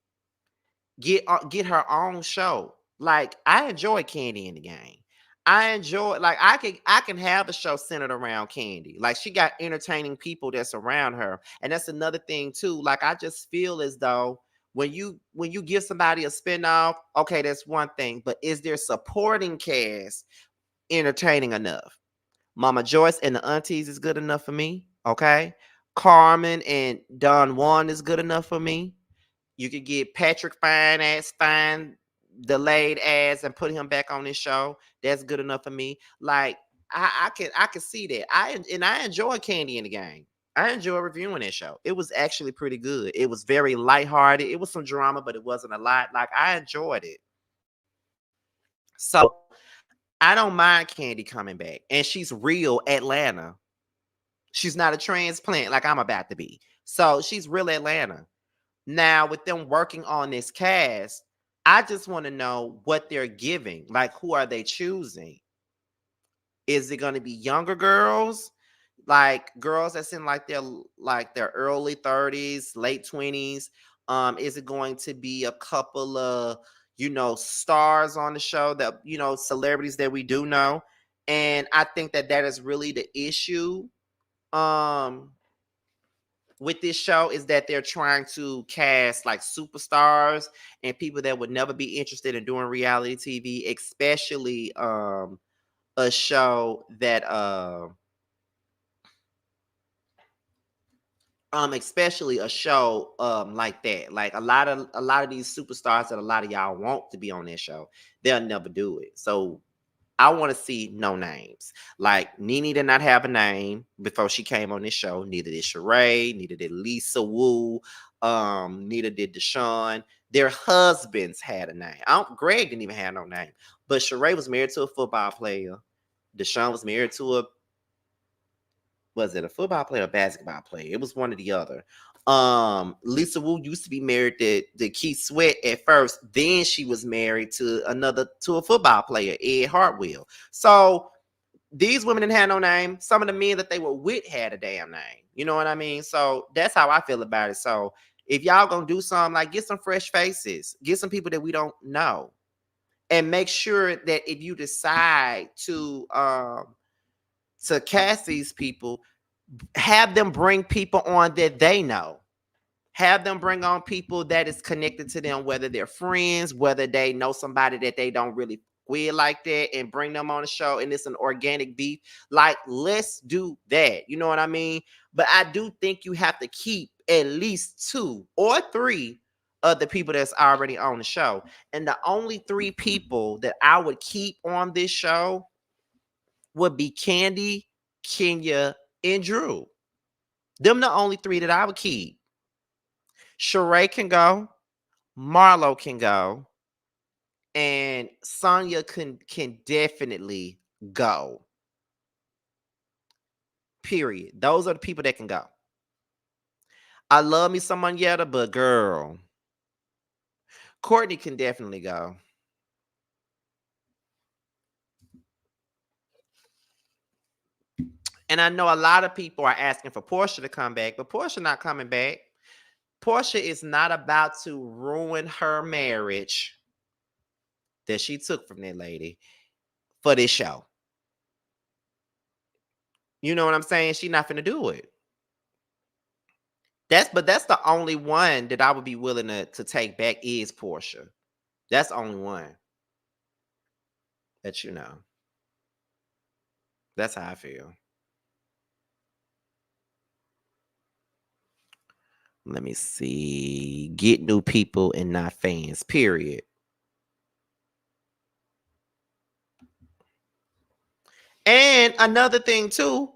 S1: get her own show. Like, I enjoy Candy in the Game. I enjoy, like, I can have a show centered around Candy. Like, she got entertaining people that's around her. And that's another thing too. Like, I just feel as though when you give somebody a spinoff, okay, that's one thing. But is their supporting cast entertaining enough? Mama Joyce and the aunties is good enough for me. Okay. Carmen and Don Juan is good enough for me. You could get Patrick Fine delayed ass and put him back on this show. That's good enough for me. Like I can see that. I enjoy Candy in the Game. I enjoy reviewing that show. It was actually pretty good. It was very lighthearted. It was some drama, but it wasn't a lot. Like I enjoyed it. So I don't mind Candy coming back. And she's real Atlanta. She's not a transplant like I'm about to be. So she's real Atlanta. Now, with them working on this cast, I just want to know what they're giving. Like, who are they choosing? Is it going to be younger girls? Like girls that's in like their early 30s, late 20s? Is it going to be a couple of, stars on the show that, celebrities that we do know? And I think that is really the issue with this show, is that they're trying to cast like superstars and people that would never be interested in doing reality TV, especially a show that especially a show like that. Like a lot of these superstars that a lot of y'all want to be on this show, they'll never do it. So I want to see no names. Like Nene did not have a name before she came on this show. Neither did Sheree, neither did Lisa Wu, neither did Deshaun. Their husbands had a name. Greg didn't even have no name. But Sheree was married to a football player. Deshaun was married to a football player or basketball player? It was one or the other. Lisa Wu used to be married to Keith Sweat at first. Then she was married to a football player, Ed Hartwell. So these women didn't have no name. Some of the men that they were with had a damn name. You know what I mean? So that's how I feel about it. So if y'all gonna do something, like get some fresh faces, get some people that we don't know, and make sure that if you decide to cast these people, have them bring people on that they know. Have them bring on people that is connected to them, whether they're friends, whether they know somebody that they don't really with like that, and bring them on the show, and it's an organic beef. Like, let's do that. You know what I mean? But I do think you have to keep at least 2 or 3 of the people that's already on the show. And the only 3 people that I would keep on this show would be Candy, Kenya, and Drew. Them the only 3 that I would keep. Sheree can go, Marlo can go, and Sonya can definitely go. Period. Those are the people that can go. I love me some Yetta, but girl, Courtney can definitely go. And I know a lot of people are asking for Portia to come back, but Portia not coming back. Portia is not about to ruin her marriage that she took from that lady for this show. You know what I'm saying? She's not finna do it. That's the only one that I would be willing to take back is Portia. That's the only one that you know. That's how I feel. Let me see. Get new people and not fans, period. And another thing too,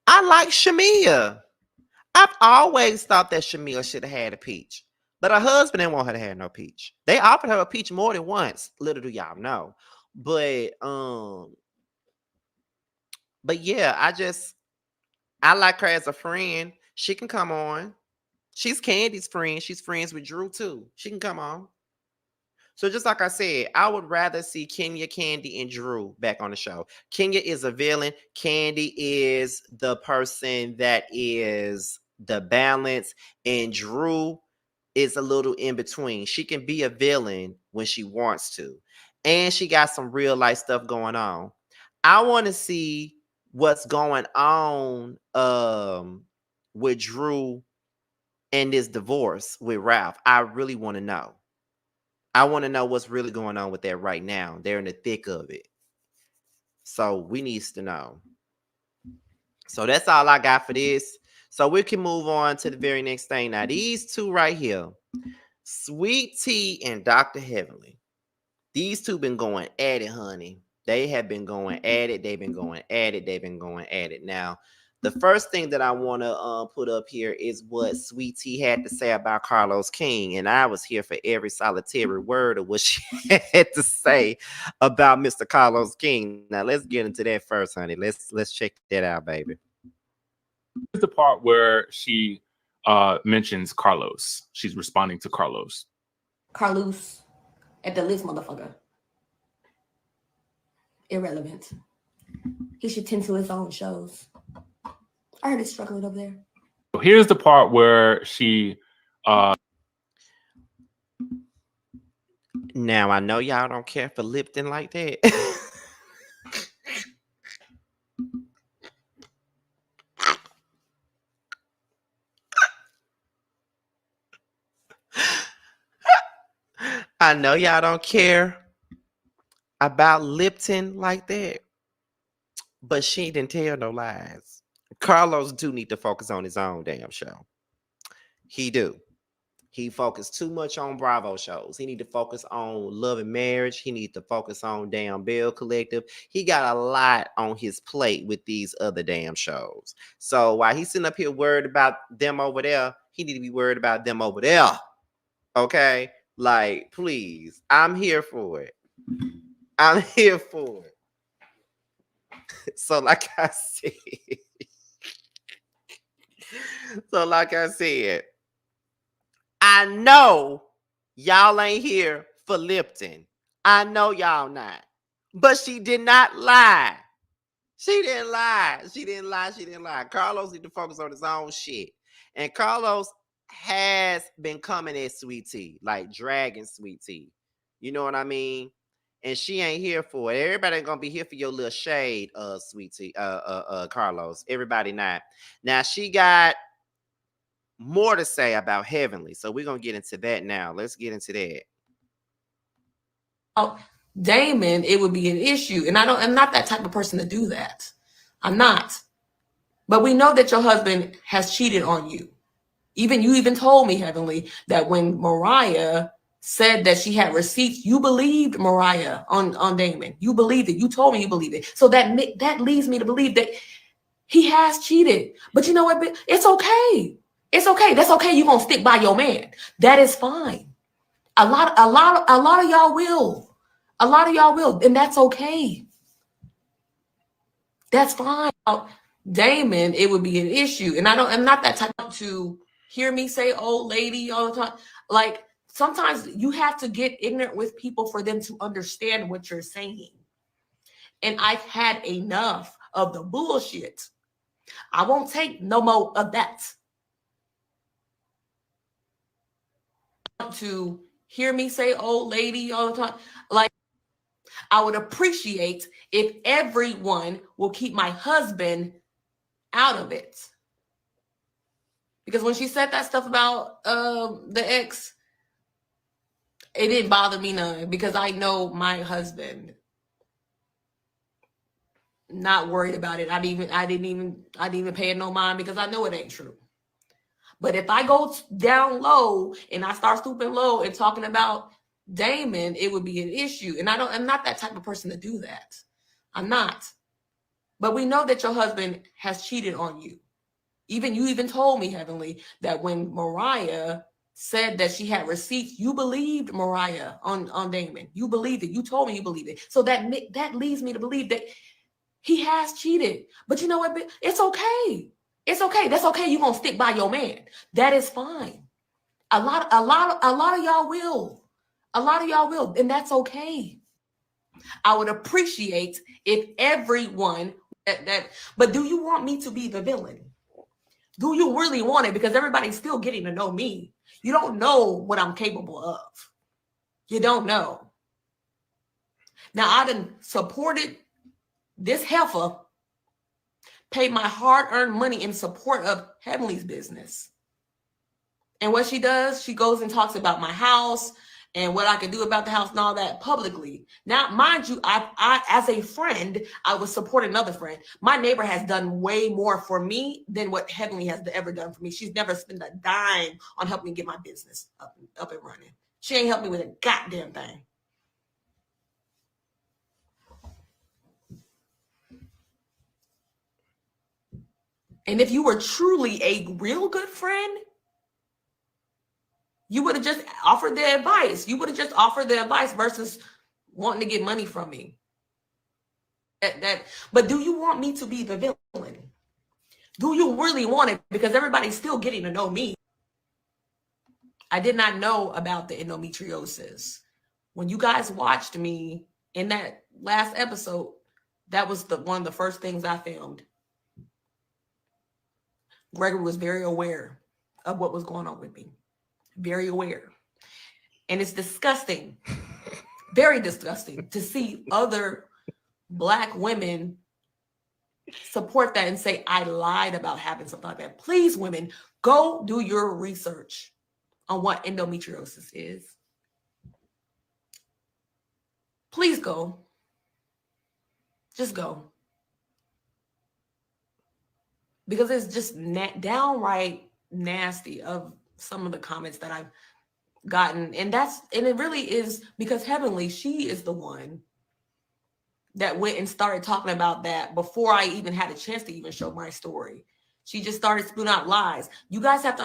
S1: I like Shamia. I've always thought that Shamia should have had a peach, but her husband didn't want her to have no peach. They offered her a peach more than once. Little do y'all know. But yeah, I like her as a friend. She can come on. She's Candy's friend. She's friends with Drew too. She can come on. So just like I said, I would rather see Kenya, Candy, and Drew back on the show. Kenya is a villain. Candy is the person that is the balance. And Drew is a little in between. She can be a villain when she wants to. And she got some real life stuff going on. I want to see what's going on with Drew and this divorce with Ralph. I really want to know. I want to know what's really going on with that right now. They're in the thick of it. So we need to know. So that's all I got for this. So we can move on to the very next thing. Now, these 2 right here. Sweet Tea and Dr. Heavenly. These two been going at it, honey. They have been going at it. They've been going at it. They've been going at it. Now, the first thing that I want to put up here is what Sweet Tea had to say about Carlos King, and I was here for every solitary word of what she had to say about Mr. Carlos King. Now, let's get into that first, honey. Let's check that out, baby.
S11: Here's the part where she mentions Carlos. She's responding to Carlos.
S12: Carlos at the list, motherfucker. Irrelevant. He should tend to his own shows. I heard he's struggling over there.
S11: So here's the part where she
S1: now I know y'all don't care for Lipton like that. I know y'all don't care about Lipton like that, but she didn't tell no lies. Carlos do need to focus on his own damn show. He do. He focused too much on Bravo shows. He need to focus on Love and Marriage. He need to focus on damn Bell Collective. He got a lot on his plate with these other damn shows. So while he's sitting up here worried about them over there, he need to be worried about them over there. Okay? Like, please. I'm here for it. I'm here for it. So like I said, I know y'all ain't here for Lipton. I know y'all not. But she did not lie. She didn't lie. She didn't lie. She didn't lie. Carlos need to focus on his own shit. And Carlos has been coming at Sweet Tea, like dragging Sweet Tea. You know what I mean? And she ain't here for it. Everybody ain't gonna be here for your little shade, Sweet Tea, Carlos. Everybody not. Now she got more to say about Heavenly, so we're gonna get into that now. Let's get into that.
S12: Oh, Damon, it would be an issue, and I'm not that type of person to do that. I'm not. But we know that your husband has cheated on you. You even told me, Heavenly, that when Mariah said that she had receipts, you believed Mariah on Damon. You believed it. You told me you believed it. So that leads me to believe that he has cheated. But you know what? It's okay. It's okay. That's okay. You're gonna stick by your man. That is fine. A lot of y'all will. A lot of y'all will, and that's okay. That's fine. Damon, it would be an issue, and I'm not that type to hear me say old lady all the time. Like, sometimes you have to get ignorant with people for them to understand what you're saying. And I've had enough of the bullshit. I won't take no more of that. To hear me say old lady all the time. Like, I would appreciate if everyone will keep my husband out of it. Because when she said that stuff about the ex, it didn't bother me none, because I know my husband. Not worried about it. I didn't even pay it no mind, because I know it ain't true. But if I go down low and I start stooping low and talking about Damon, it would be an issue. And I'm not that type of person to do that. I'm not. But we know that your husband has cheated on you. You even told me, Heavenly, that when Mariah said that she had receipts, you believed Mariah on Damon. You believed it. You told me you believed it. So that leads me to believe that he has cheated. But you know what? It's okay. It's okay. That's okay. You're gonna stick by your man. That is fine. A lot of y'all will. A lot of y'all will, and that's okay. I would appreciate if everyone but do you want me to be the villain? Do you really want it? Because everybody's still getting to know me. You don't know what I'm capable of. You don't know. Now, I done supported this heifer, paid my hard-earned money in support of Heavenly's business. And what she does, she goes and talks about my house and what I could do about the house and all that publicly. Now, mind you, I as a friend, I was supporting another friend. My neighbor has done way more for me than what Heavenly has ever done for me. She's never spent a dime on helping me get my business up and running. She ain't helped me with a goddamn thing. And if you were truly a real good friend, you would have just offered the advice. You would have just offered the advice versus wanting to get money from me. But do you want me to be the villain? Do you really want it? Because everybody's still getting to know me. I did not know about the endometriosis. When you guys watched me in that last episode, that was one of the first things I filmed. Gregory was very aware of what was going on with me. Very aware. And it's disgusting, very disgusting to see other Black women support that and say, I lied about having something like that. Please, women, go do your research on what endometriosis is. Please go. Just go. Because it's just downright nasty of some of the comments that I've gotten. And it really is because Heavenly, she is the one that went and started talking about that before I even had a chance to even show my story. She just started spewing out lies. You guys have to.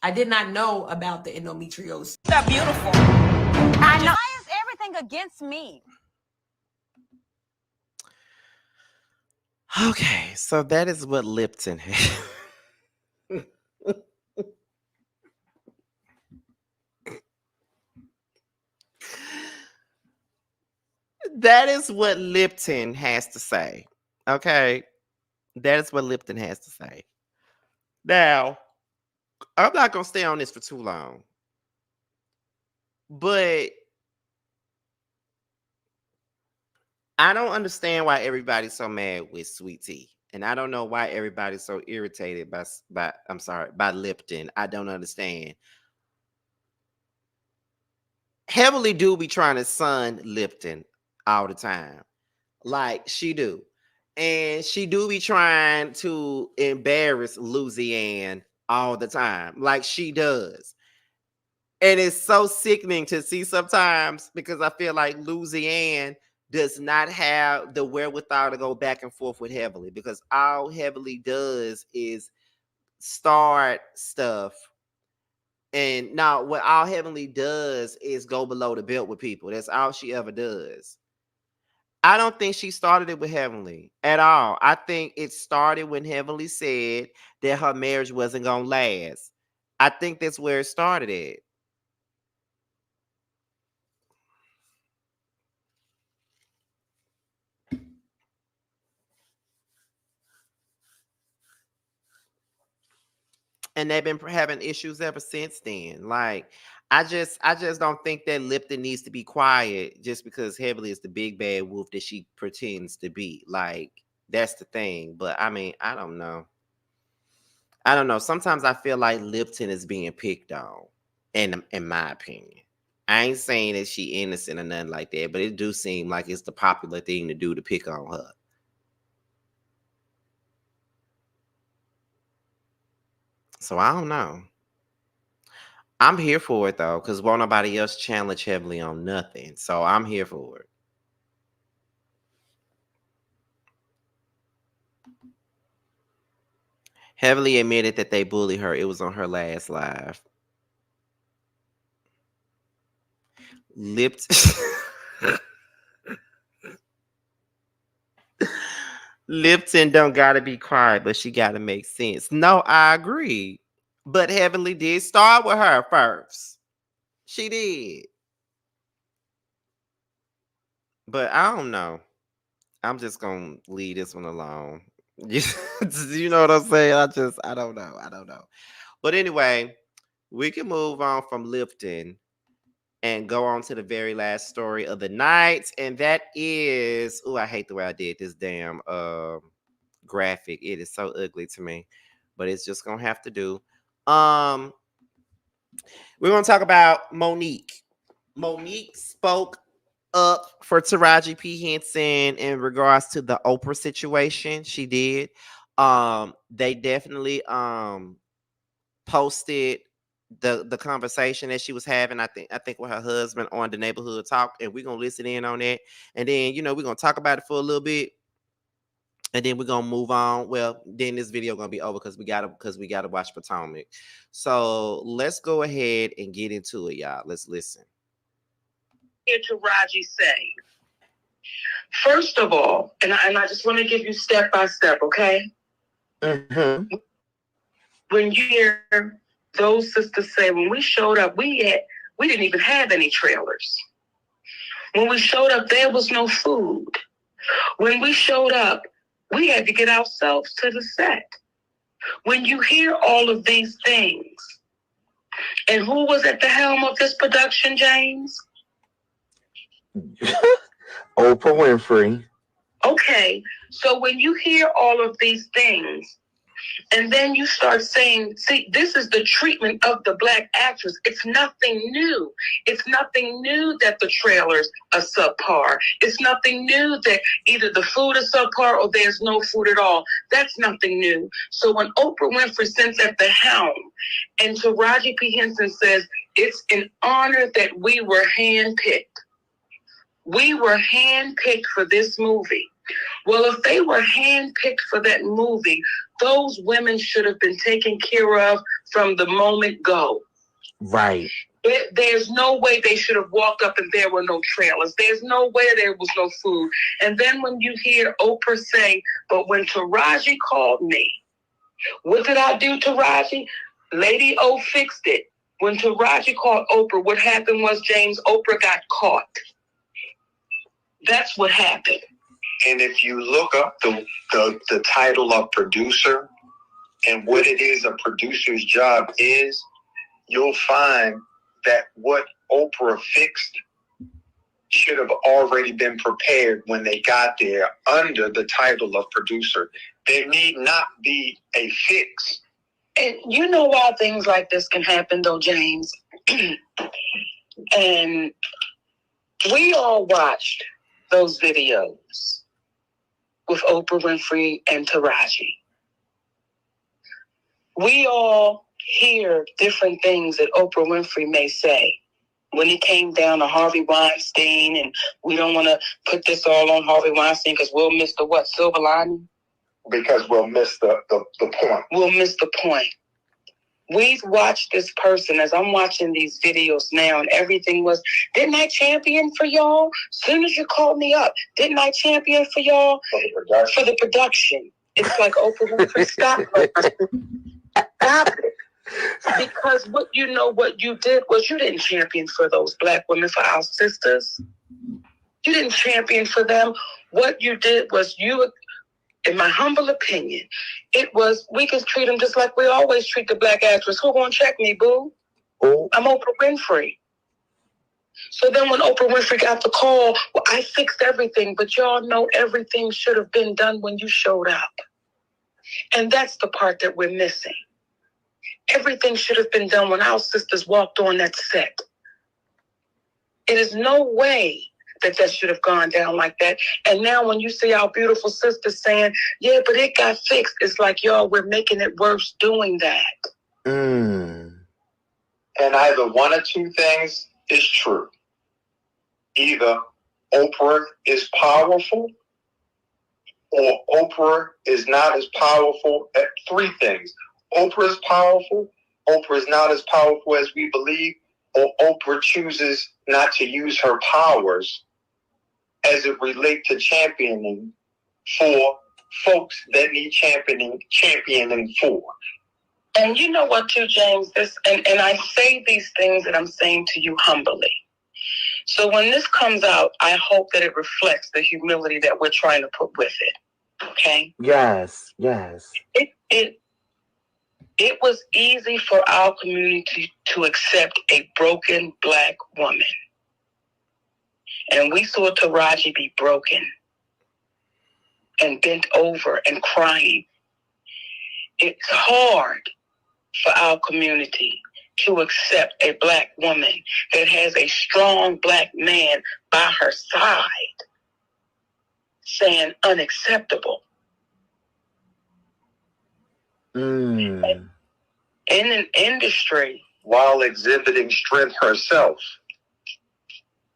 S12: I did not know about the endometriosis.
S13: They're beautiful. I know. Why is everything against me?
S1: Okay, so that is what Lipton had. That is what Lipton has to say. Okay. That is what Lipton has to say. Now, I'm not going to stay on this for too long. But I don't understand why everybody's so mad with Sweet Tea. And I don't know why everybody's so irritated by Lipton. I don't understand. Heavily do be trying to sun Lipton all the time. Like she do. And she do be trying to embarrass Louisiana all the time. Like she does. And it's so sickening to see sometimes because I feel like Louisiana does not have the wherewithal to go back and forth with Heavily because all Heavily does is start stuff. And now what all Heavenly does is go below the belt with people. That's all she ever does. I don't think she started it with Heavenly at all. I think it started when Heavenly said that her marriage wasn't going to last. I think that's where it started at. And they've been having issues ever since then. Like, I just don't think that Lipton needs to be quiet just because Heavily is the big bad wolf that she pretends to be. Like, that's the thing. But I mean, I don't know. Sometimes I feel like Lipton is being picked on, in my opinion. I ain't saying that she innocent or nothing like that, but it do seem like it's the popular thing to do to pick on her. So I don't know. I'm here for it though, because won't nobody else challenge Heavily on nothing. So I'm here for it. Heavily admitted that they bullied her. It was on her last live. Lipton don't gotta be quiet, but she gotta make sense. No, I agree. But Heavenly did start with her first. She did. But I don't know. I'm just gonna leave this one alone. You know what I'm saying? I don't know. But anyway, we can move on from Lipton and go on to the very last story of the night. And that is, oh, I hate the way I did this damn graphic. It is so ugly to me, but it's just gonna have to do. We're gonna talk about Monique. Monique spoke up for Taraji P. Henson in regards to the Oprah situation. She did. They definitely posted the conversation that she was having. I think with her husband on the Neighborhood Talk, and we're gonna listen in on that. And then we're gonna talk about it for a little bit. And then we're gonna move on. Well, then this video gonna be over because we gotta watch Potomac. So let's go ahead and get into it, y'all. Let's listen.
S14: Hear Taraji say, first of all, and I just want to give you step by step, okay?
S1: Mm-hmm.
S14: When you hear those sisters say, when we showed up, we didn't even have any trailers. When we showed up, there was no food. When we showed up, we had to get ourselves to the set. When you hear all of these things, and who was at the helm of this production, James?
S15: Oprah Winfrey.
S14: Okay, so when you hear all of these things, and then you start saying, see, this is the treatment of the Black actress. It's nothing new. It's nothing new that the trailers are subpar. It's nothing new that either the food is subpar or there's no food at all. That's nothing new. So when Oprah Winfrey sits at the helm and Taraji P. Henson says, it's an honor that we were handpicked. We were handpicked for this movie. Well, if they were handpicked for that movie, those women should have been taken care of from the moment go.
S15: Right.
S14: There's no way they should have walked up and there were no trailers. There's no way there was no food. And then when you hear Oprah say, but when Taraji called me, what did I do, Taraji? Lady O fixed it. When Taraji called Oprah, what happened was, James, Oprah got caught. That's what happened.
S15: And if you look up the title of producer and what it is a producer's job is, you'll find that what Oprah fixed should have already been prepared when they got there under the title of producer. There need not be a fix.
S14: And you know why things like this can happen, though, James? And we all watched those videos with Oprah Winfrey and Taraji. We all hear different things that Oprah Winfrey may say when it came down to Harvey Weinstein, and we don't want to put this all on Harvey Weinstein because we'll miss the what, silver lining?
S15: Because we'll miss the point.
S14: We'll miss the point. We've watched this person as I'm watching these videos now, and everything was, didn't I champion for y'all? Soon as you called me up, didn't I champion for y'all? For the production. It's like Oprah Winfrey, stop it. Because what you did was you didn't champion for those Black women, for our sisters. You didn't champion for them. What you did was you, in my humble opinion, it was, we can treat them just like we always treat the Black actress. Who gonna check me, boo?
S15: Oh.
S14: I'm Oprah Winfrey. So then when Oprah Winfrey got the call, well, I fixed everything, but y'all know everything should have been done when you showed up. And that's the part that we're missing. Everything should have been done when our sisters walked on that set. It is no way that should have gone down like that. And now when you see our beautiful sisters saying, yeah, but it got fixed, it's like, y'all, we're making it worse doing that.
S15: And either one or two things is true. Either Oprah is powerful or Oprah is not as powerful at three things. Oprah is powerful, Oprah is not as powerful as we believe, or Oprah chooses not to use her powers as it relates to championing for folks that need championing for.
S14: And you know what, too, James? And I say these things that I'm saying to you humbly. So when this comes out, I hope that it reflects the humility that we're trying to put with it. Okay?
S15: Yes.
S14: It was easy for our community to accept a broken Black woman. And we saw Taraji be broken and bent over and crying. It's hard for our community to accept a Black woman that has a strong Black man by her side saying unacceptable. In an industry,
S15: while exhibiting strength herself,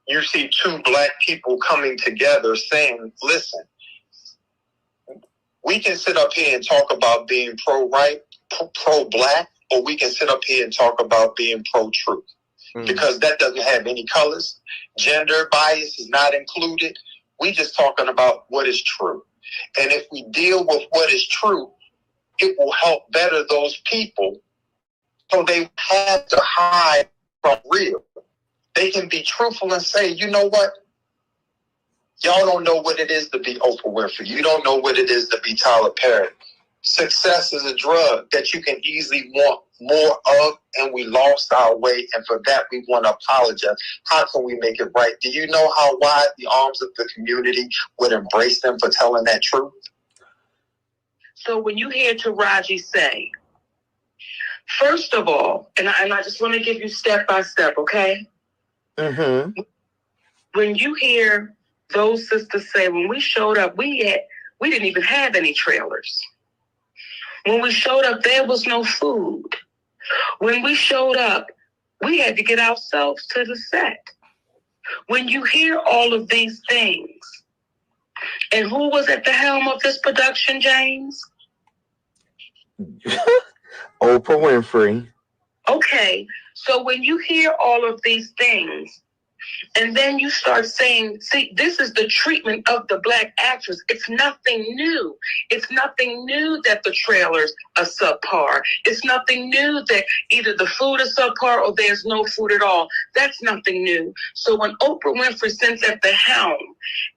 S15: you see two Black people coming together saying, listen, we can sit up here and talk about being pro-right, pro-Black, or we can sit up here and talk about being pro-truth. Because that doesn't have any colors. Gender bias is not included. We just talking about what is true. And if we deal with what is true, it will help better those people so they have to hide from real. They can be truthful and say, you know what? Y'all don't know what it is to be Oprah Winfrey. You don't know what it is to be Tyler Perry. Success is a drug that you can easily want more of, and we lost our way, and for that we want to apologize. How can we make it right? Do you know how wide the arms of the community would embrace them for telling that truth?
S14: So when you hear Taraji say, first of all, and I just want to give you step by step, okay? When you hear those sisters say, when we showed up, we didn't even have any trailers. When we showed up, there was no food. When we showed up, we had to get ourselves to the set. When you hear all of these things, and who was at the helm of this production, James?
S15: Oprah Winfrey.
S14: Okay, so when you hear all of these things, and then you start saying, see, this is the treatment of the Black actress. It's nothing new. It's nothing new that the trailers are subpar. It's nothing new that either the food is subpar or there's no food at all. That's nothing new. So when Oprah Winfrey sits at the helm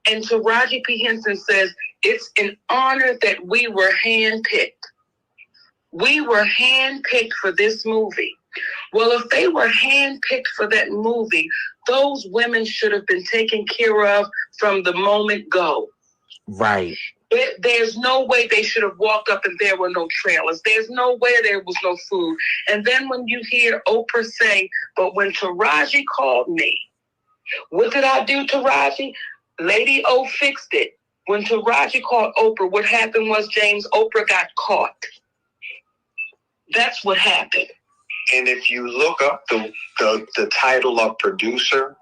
S14: and Taraji P. Henson says, it's an honor that we were handpicked. We were handpicked for this movie. Well, if they were handpicked for that movie, those women should have been taken care of from the moment go.
S15: Right.
S14: There's no way they should have walked up and there were no trailers. There's no way there was no food. And then when you hear Oprah say, but when Taraji called me, what did I do, Taraji? Lady O fixed it. When Taraji called Oprah, what happened was, James, Oprah got caught. That's what happened.
S15: And if you look up the title of producer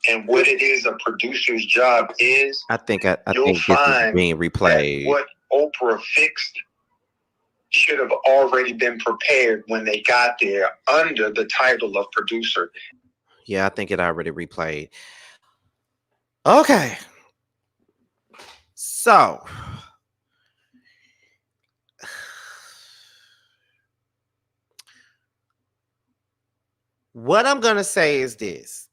S15: and what it is a producer's job is,
S1: I think this is
S15: find
S1: being replayed.
S15: What Oprah fixed should have already been prepared when they got there under the title of producer.
S1: Yeah, I think it already replayed. Okay. So what I'm going to say is this.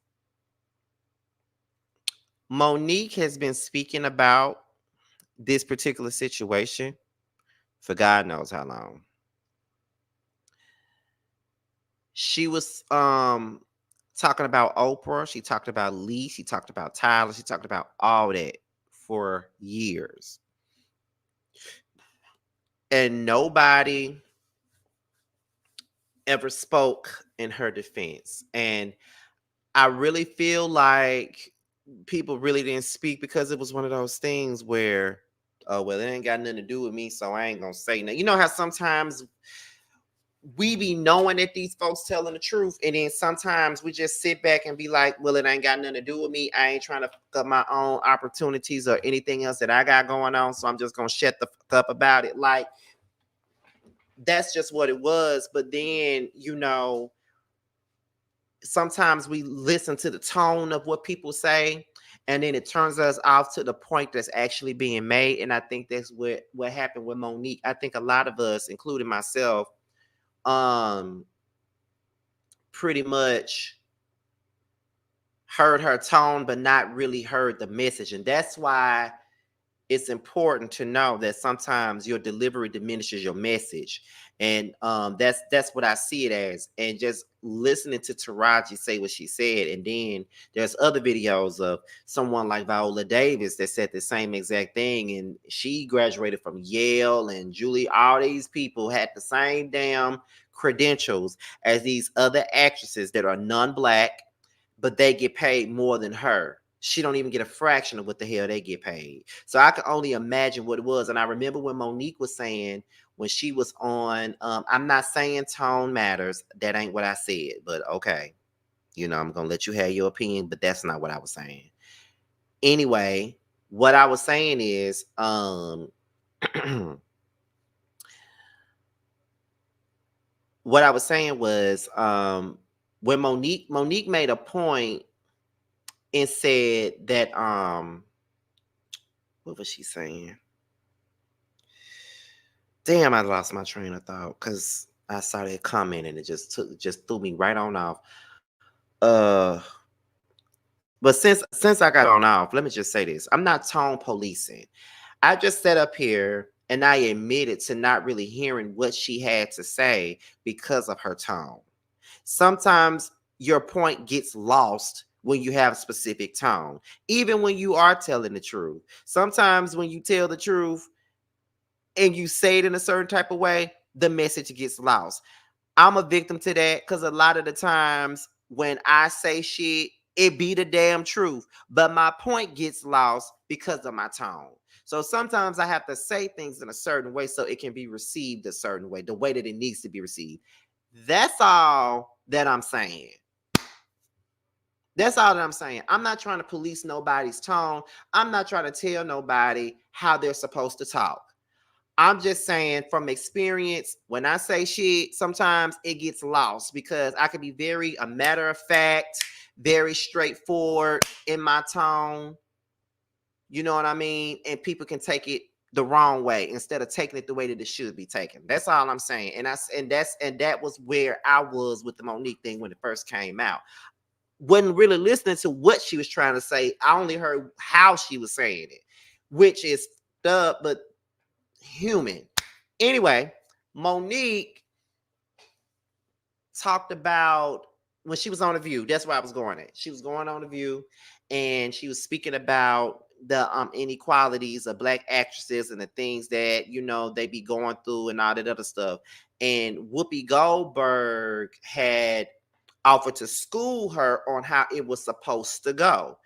S1: Monique has been speaking about this particular situation for God knows how long. She was talking about Oprah. She talked about Lee. She talked about Tyler. She talked about all that for years. And nobody ever spoke in her defense. And I really feel like people really didn't speak because it was one of those things where, oh, well, it ain't got nothing to do with me, so I ain't gonna say nothing. You know how sometimes we be knowing that these folks telling the truth, and then sometimes we just sit back and be like, well, it ain't got nothing to do with me. I ain't trying to fuck up my own opportunities or anything else that I got going on, so I'm just gonna shut the fuck up about it. Like, that's just what it was. But then, you know, sometimes we listen to the tone of what people say, and then it turns us off to the point that's actually being made. And I think that's what happened with Monique. I think a lot of us, including myself, pretty much heard her tone, but not really heard the message. And that's why it's important to know that sometimes your delivery diminishes your message. And that's what I see it as. And just listening to Taraji say what she said, and then there's other videos of someone like Viola Davis that said the same exact thing, and she graduated from Yale, and Julie, all these people had the same damn credentials as these other actresses that are non-black, but they get paid more than her. She don't even get a fraction of what the hell they get paid. So I can only imagine what it was. And I remember when Monique was saying, when she was on, I'm not saying tone matters. That ain't what I said, but okay. You know, I'm going to let you have your opinion, but that's not what I was saying. Anyway, what I was saying is, what I was saying was, when Monique made a point and said that, what was she saying? Damn, I lost my train of thought because I saw that comment and it just threw me right on off. But since I got on off, let me just say this. I'm not tone policing. I just sat up here and I admitted to not really hearing what she had to say because of her tone. Sometimes your point gets lost when you have a specific tone, even when you are telling the truth. Sometimes when you tell the truth and you say it in a certain type of way, the message gets lost. I'm a victim to that because a lot of the times when I say shit, it be the damn truth, but my point gets lost because of my tone. So sometimes I have to say things in a certain way so it can be received a certain way, the way that it needs to be received. That's all that I'm saying. That's all that I'm saying. I'm not trying to police nobody's tone. I'm not trying to tell nobody how they're supposed to talk. I'm just saying from experience, when I say shit, sometimes it gets lost because I can be very a matter of fact, very straightforward in my tone. You know what I mean? And people can take it the wrong way instead of taking it the way that it should be taken. That's all I'm saying. And that was where I was with the Monique thing when it first came out. Wasn't really listening to what she was trying to say. I only heard how she was saying it, which is stuff, but human. Anyway, Monique talked about when she was on The View. That's where I was going at. She was going on The View, and she was speaking about the inequalities of black actresses and the things that, you know, they be going through and all that other stuff. And Whoopi Goldberg had offered to school her on how it was supposed to go.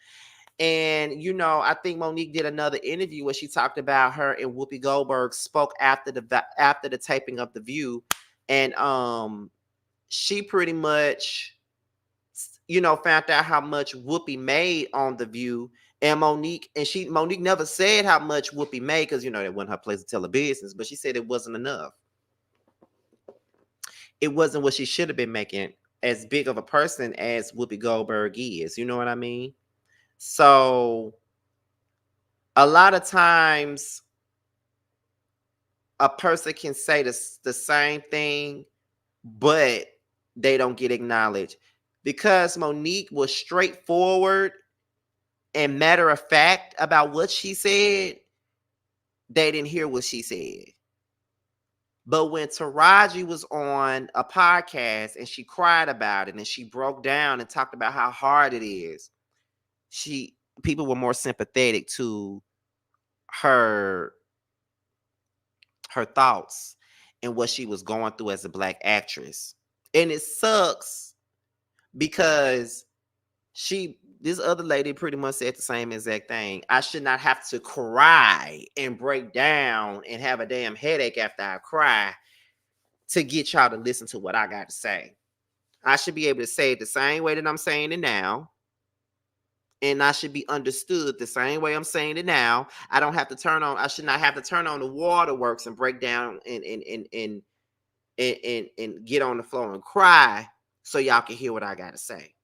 S1: And, you know, I think Monique did another interview where she talked about her and Whoopi Goldberg spoke after the taping of The View. And she pretty much, you know, found out how much Whoopi made on The View. And Monique never said how much Whoopi made because, you know, that wasn't her place to tell her business. But she said it wasn't enough. It wasn't what she should have been making, as big of a person as Whoopi Goldberg is. You know what I mean? So a lot of times a person can say the same thing, but they don't get acknowledged. Because Monique was straightforward and matter of fact about what she said, they didn't hear what she said. But when Taraji was on a podcast and she cried about it and she broke down and talked about how hard it is, people were more sympathetic to her thoughts and what she was going through as a black actress. And it sucks because this other lady pretty much said the same exact thing. I should not have to cry and break down and have a damn headache after I cry to get y'all to listen to what I got to say. I should be able to say it the same way that I'm saying it now. And I should be understood the same way I'm saying it now. I should not have to turn on the waterworks and break down and get on the floor and cry so y'all can hear what I got to say.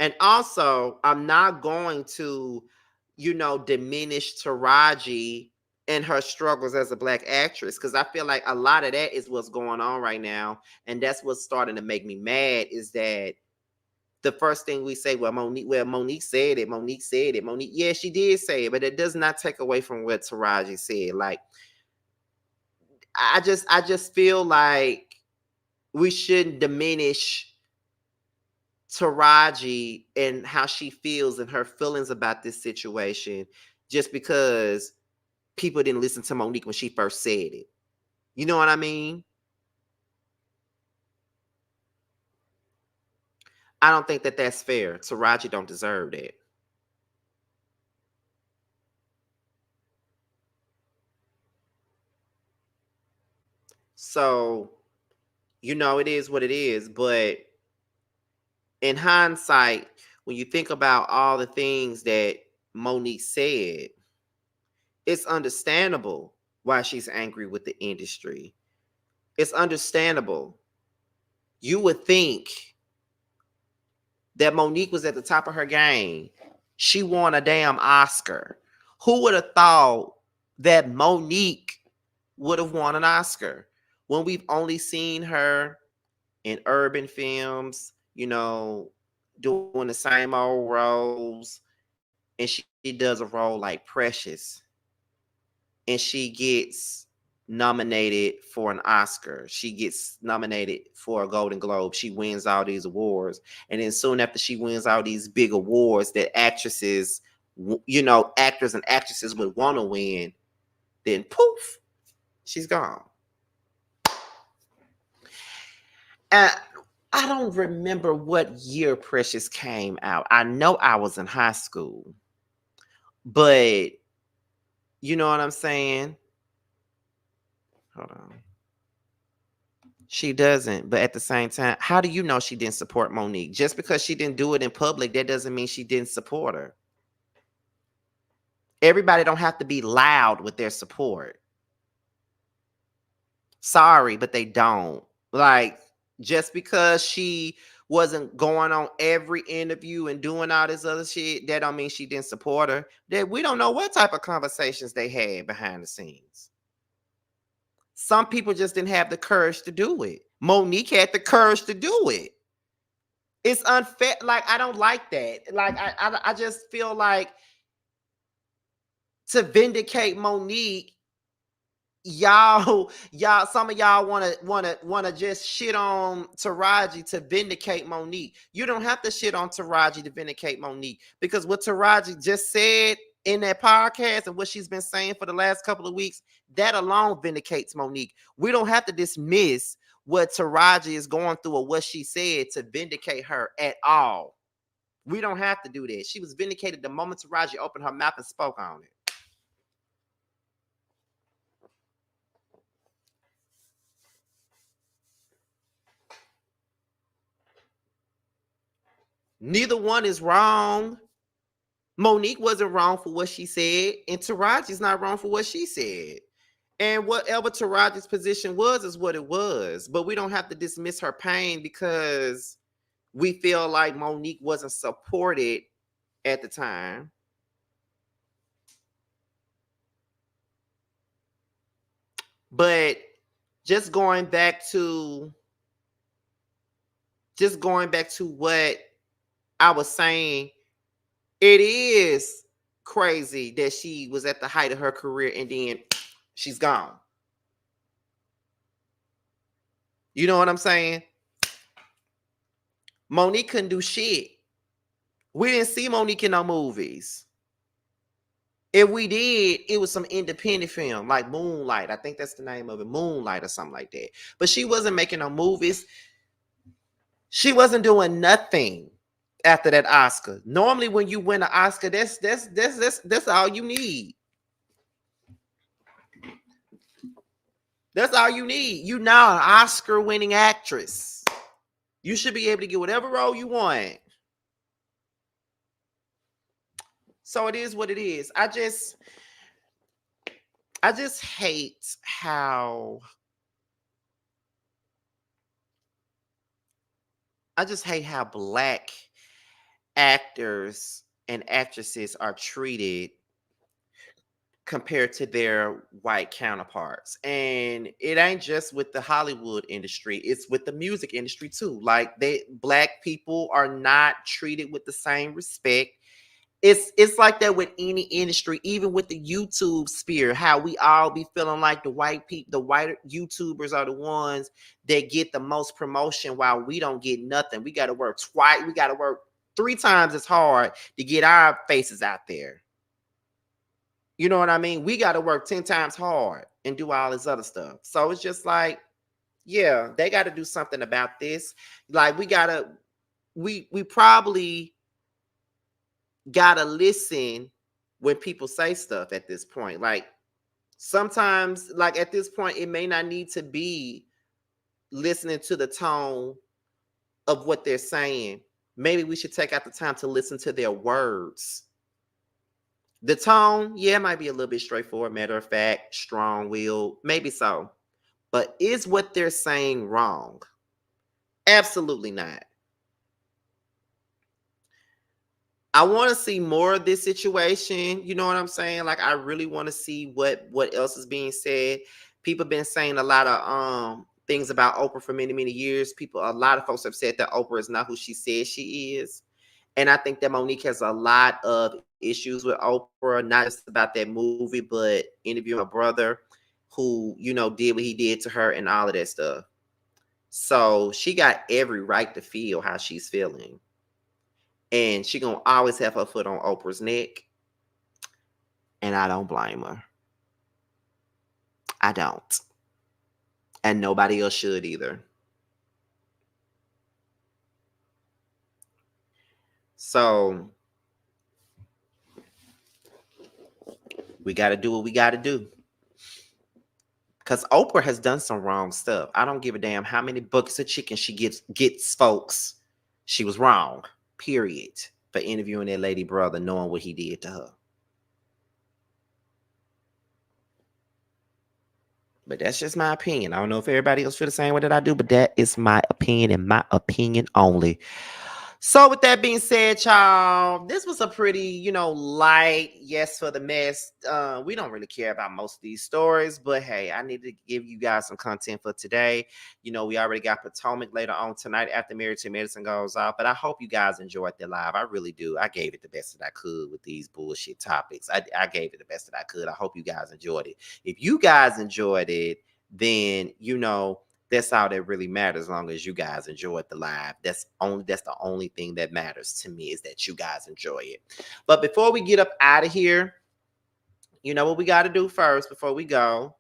S1: And also, I'm not going to, you know, diminish Taraji and her struggles as a black actress, because I feel like a lot of that is what's going on right now. And that's what's starting to make me mad, is that the first thing we say, well, Monique said it. Monique said it. Monique, yeah, she did say it, but it does not take away from what Taraji said. Like, I just feel like we shouldn't diminish Taraji and how she feels and her feelings about this situation just because people didn't listen to Monique when she first said it. You know what I mean? I don't think that that's fair. Taraji don't deserve that. So, you know, it is what it is. But in hindsight, when you think about all the things that Monique said, it's understandable why she's angry with the industry. It's understandable. You would think that Monique was at the top of her game. She won a damn Oscar. Who would have thought that Monique would have won an Oscar when we've only seen her in urban films, you know, doing the same old roles, and she does a role like Precious, and she gets nominated for an Oscar. She gets nominated for a Golden Globe. She wins all these awards. And then soon after she wins all these big awards that actresses, you know, actors and actresses would want to win, then poof, she's gone. I don't remember what year Precious came out. I know I was in high school, but you know what I'm saying? Hold on. She doesn't, but at the same time, how do you know she didn't support Monique? Just because she didn't do it in public, that doesn't mean she didn't support her. Everybody don't have to be loud with their support. Sorry, but they don't. Like, just because she wasn't going on every interview and doing all this other shit, that don't mean she didn't support her. That we don't know what type of conversations they had behind the scenes. Some people just didn't have the courage to do it. Monique had the courage to do it. It's unfair. Like, I don't like that. Like, I just feel like to vindicate Monique, y'all, some of y'all wanna just shit on Taraji to vindicate Monique. You don't have to shit on Taraji to vindicate Monique, because what Taraji just said in that podcast and what she's been saying for the last couple of weeks, that alone vindicates Monique. We don't have to dismiss what Taraji is going through or what she said to vindicate her at all. We don't have to do that. She was vindicated the moment Taraji opened her mouth and spoke on it. Neither one is wrong. Monique wasn't wrong for what she said, and Taraji's not wrong for what she said. And whatever Taraji's position was is what it was. But we don't have to dismiss her pain because we feel like Monique wasn't supported at the time. But just going back to what I was saying, it is crazy that she was at the height of her career and then she's gone. You know what I'm saying? Monique couldn't do shit. We didn't see Monique in no movies. If we did, it was some independent film like Moonlight. I think that's the name of it, Moonlight or something like that. But she wasn't making no movies. She wasn't doing nothing after that Oscar. Normally, when you win an Oscar, that's all you need. That's all you need. You now an Oscar-winning actress. You should be able to get whatever role you want. So it is what it is. I just hate how Black actors and actresses are treated compared to their white counterparts. And it ain't just with the Hollywood industry, it's with the music industry too. Like black people are not treated with the same respect. It's like that with any industry, even with the YouTube sphere, how we all be feeling like the white YouTubers are the ones that get the most promotion while we don't get nothing. We got to work twice. We got to work 3 times as hard to get our faces out there. You know what I mean? We got to work 10 times hard and do all this other stuff. So it's just like, yeah, they got to do something about this. Like we probably gotta listen when people say stuff at this point. Like sometimes, like at this point, it may not need to be listening to the tone of what they're saying. Maybe we should take out the time to listen to their words. The tone, yeah, it might be a little bit straightforward, matter of fact, strong-willed, maybe so. But is what they're saying wrong? Absolutely not. I want to see more of this situation. You know what I'm saying? Like, I really want to see what else is being said. People have been saying a lot of things about Oprah for many, many years. A lot of folks have said that Oprah is not who she says she is. And I think that Monique has a lot of issues with Oprah, not just about that movie, but interviewing her brother who, you know, did what he did to her and all of that stuff. So she got every right to feel how she's feeling. And she gonna always have her foot on Oprah's neck. And I don't blame her. I don't. And nobody else should either. So we got to do what we got to do. Because Oprah has done some wrong stuff. I don't give a damn how many buckets of chicken she gets folks. She was wrong, period, for interviewing that lady brother, knowing what he did to her. But that's just my opinion. I don't know if everybody else feel the same way that I do, but that is my opinion and my opinion only. So with that being said, y'all, this was a pretty, light yes for the mess. We don't really care about most of these stories, but hey, I need to give you guys some content for today. We already got Potomac later on tonight after Married to Medicine goes off, but I hope you guys enjoyed the live. I really do. I gave it the best that I could with these bullshit topics. I gave it the best that I could. I hope you guys enjoyed it. If you guys enjoyed it, then, that's all that really matters. As long as you guys enjoyed the live, that's the only thing that matters to me, is that you guys enjoy it. But before we get up out of here, you know what we got to do first before we go?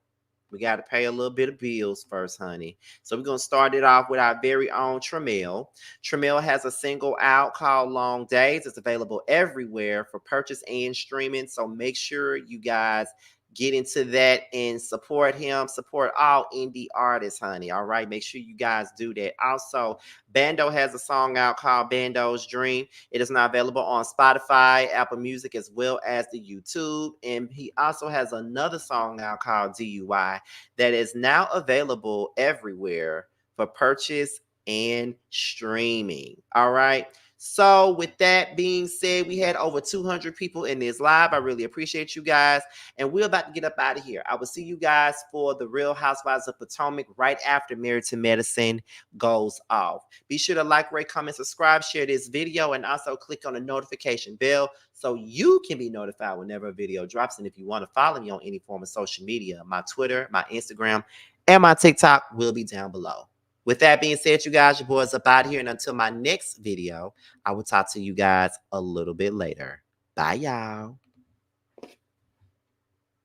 S1: We got to pay a little bit of bills first, honey. So we're going to start it off with our very own Tramiel. Tramiel has a single out called Long Days. It's available everywhere for purchase and streaming. So make sure you guys get into that and support him. Support all indie artists, honey. All right. Make sure you guys do that. Also, Bando has a song out called Bando's Dream. It is now available on Spotify, Apple Music, as well as the YouTube. And he also has another song out called DUI that is now available everywhere for purchase and streaming. All right. So with that being said, we had over 200 people in this live. I really appreciate you guys. And we're about to get up out of here. I will see you guys for the Real Housewives of Potomac right after Married to Medicine goes off. Be sure to like, rate, comment, subscribe, share this video, and also click on the notification bell so you can be notified whenever a video drops. And if you want to follow me on any form of social media, my Twitter, my Instagram, and my TikTok will be down below. With that being said, you guys, your boys up out here. And until my next video, I will talk to you guys a little bit later. Bye, y'all.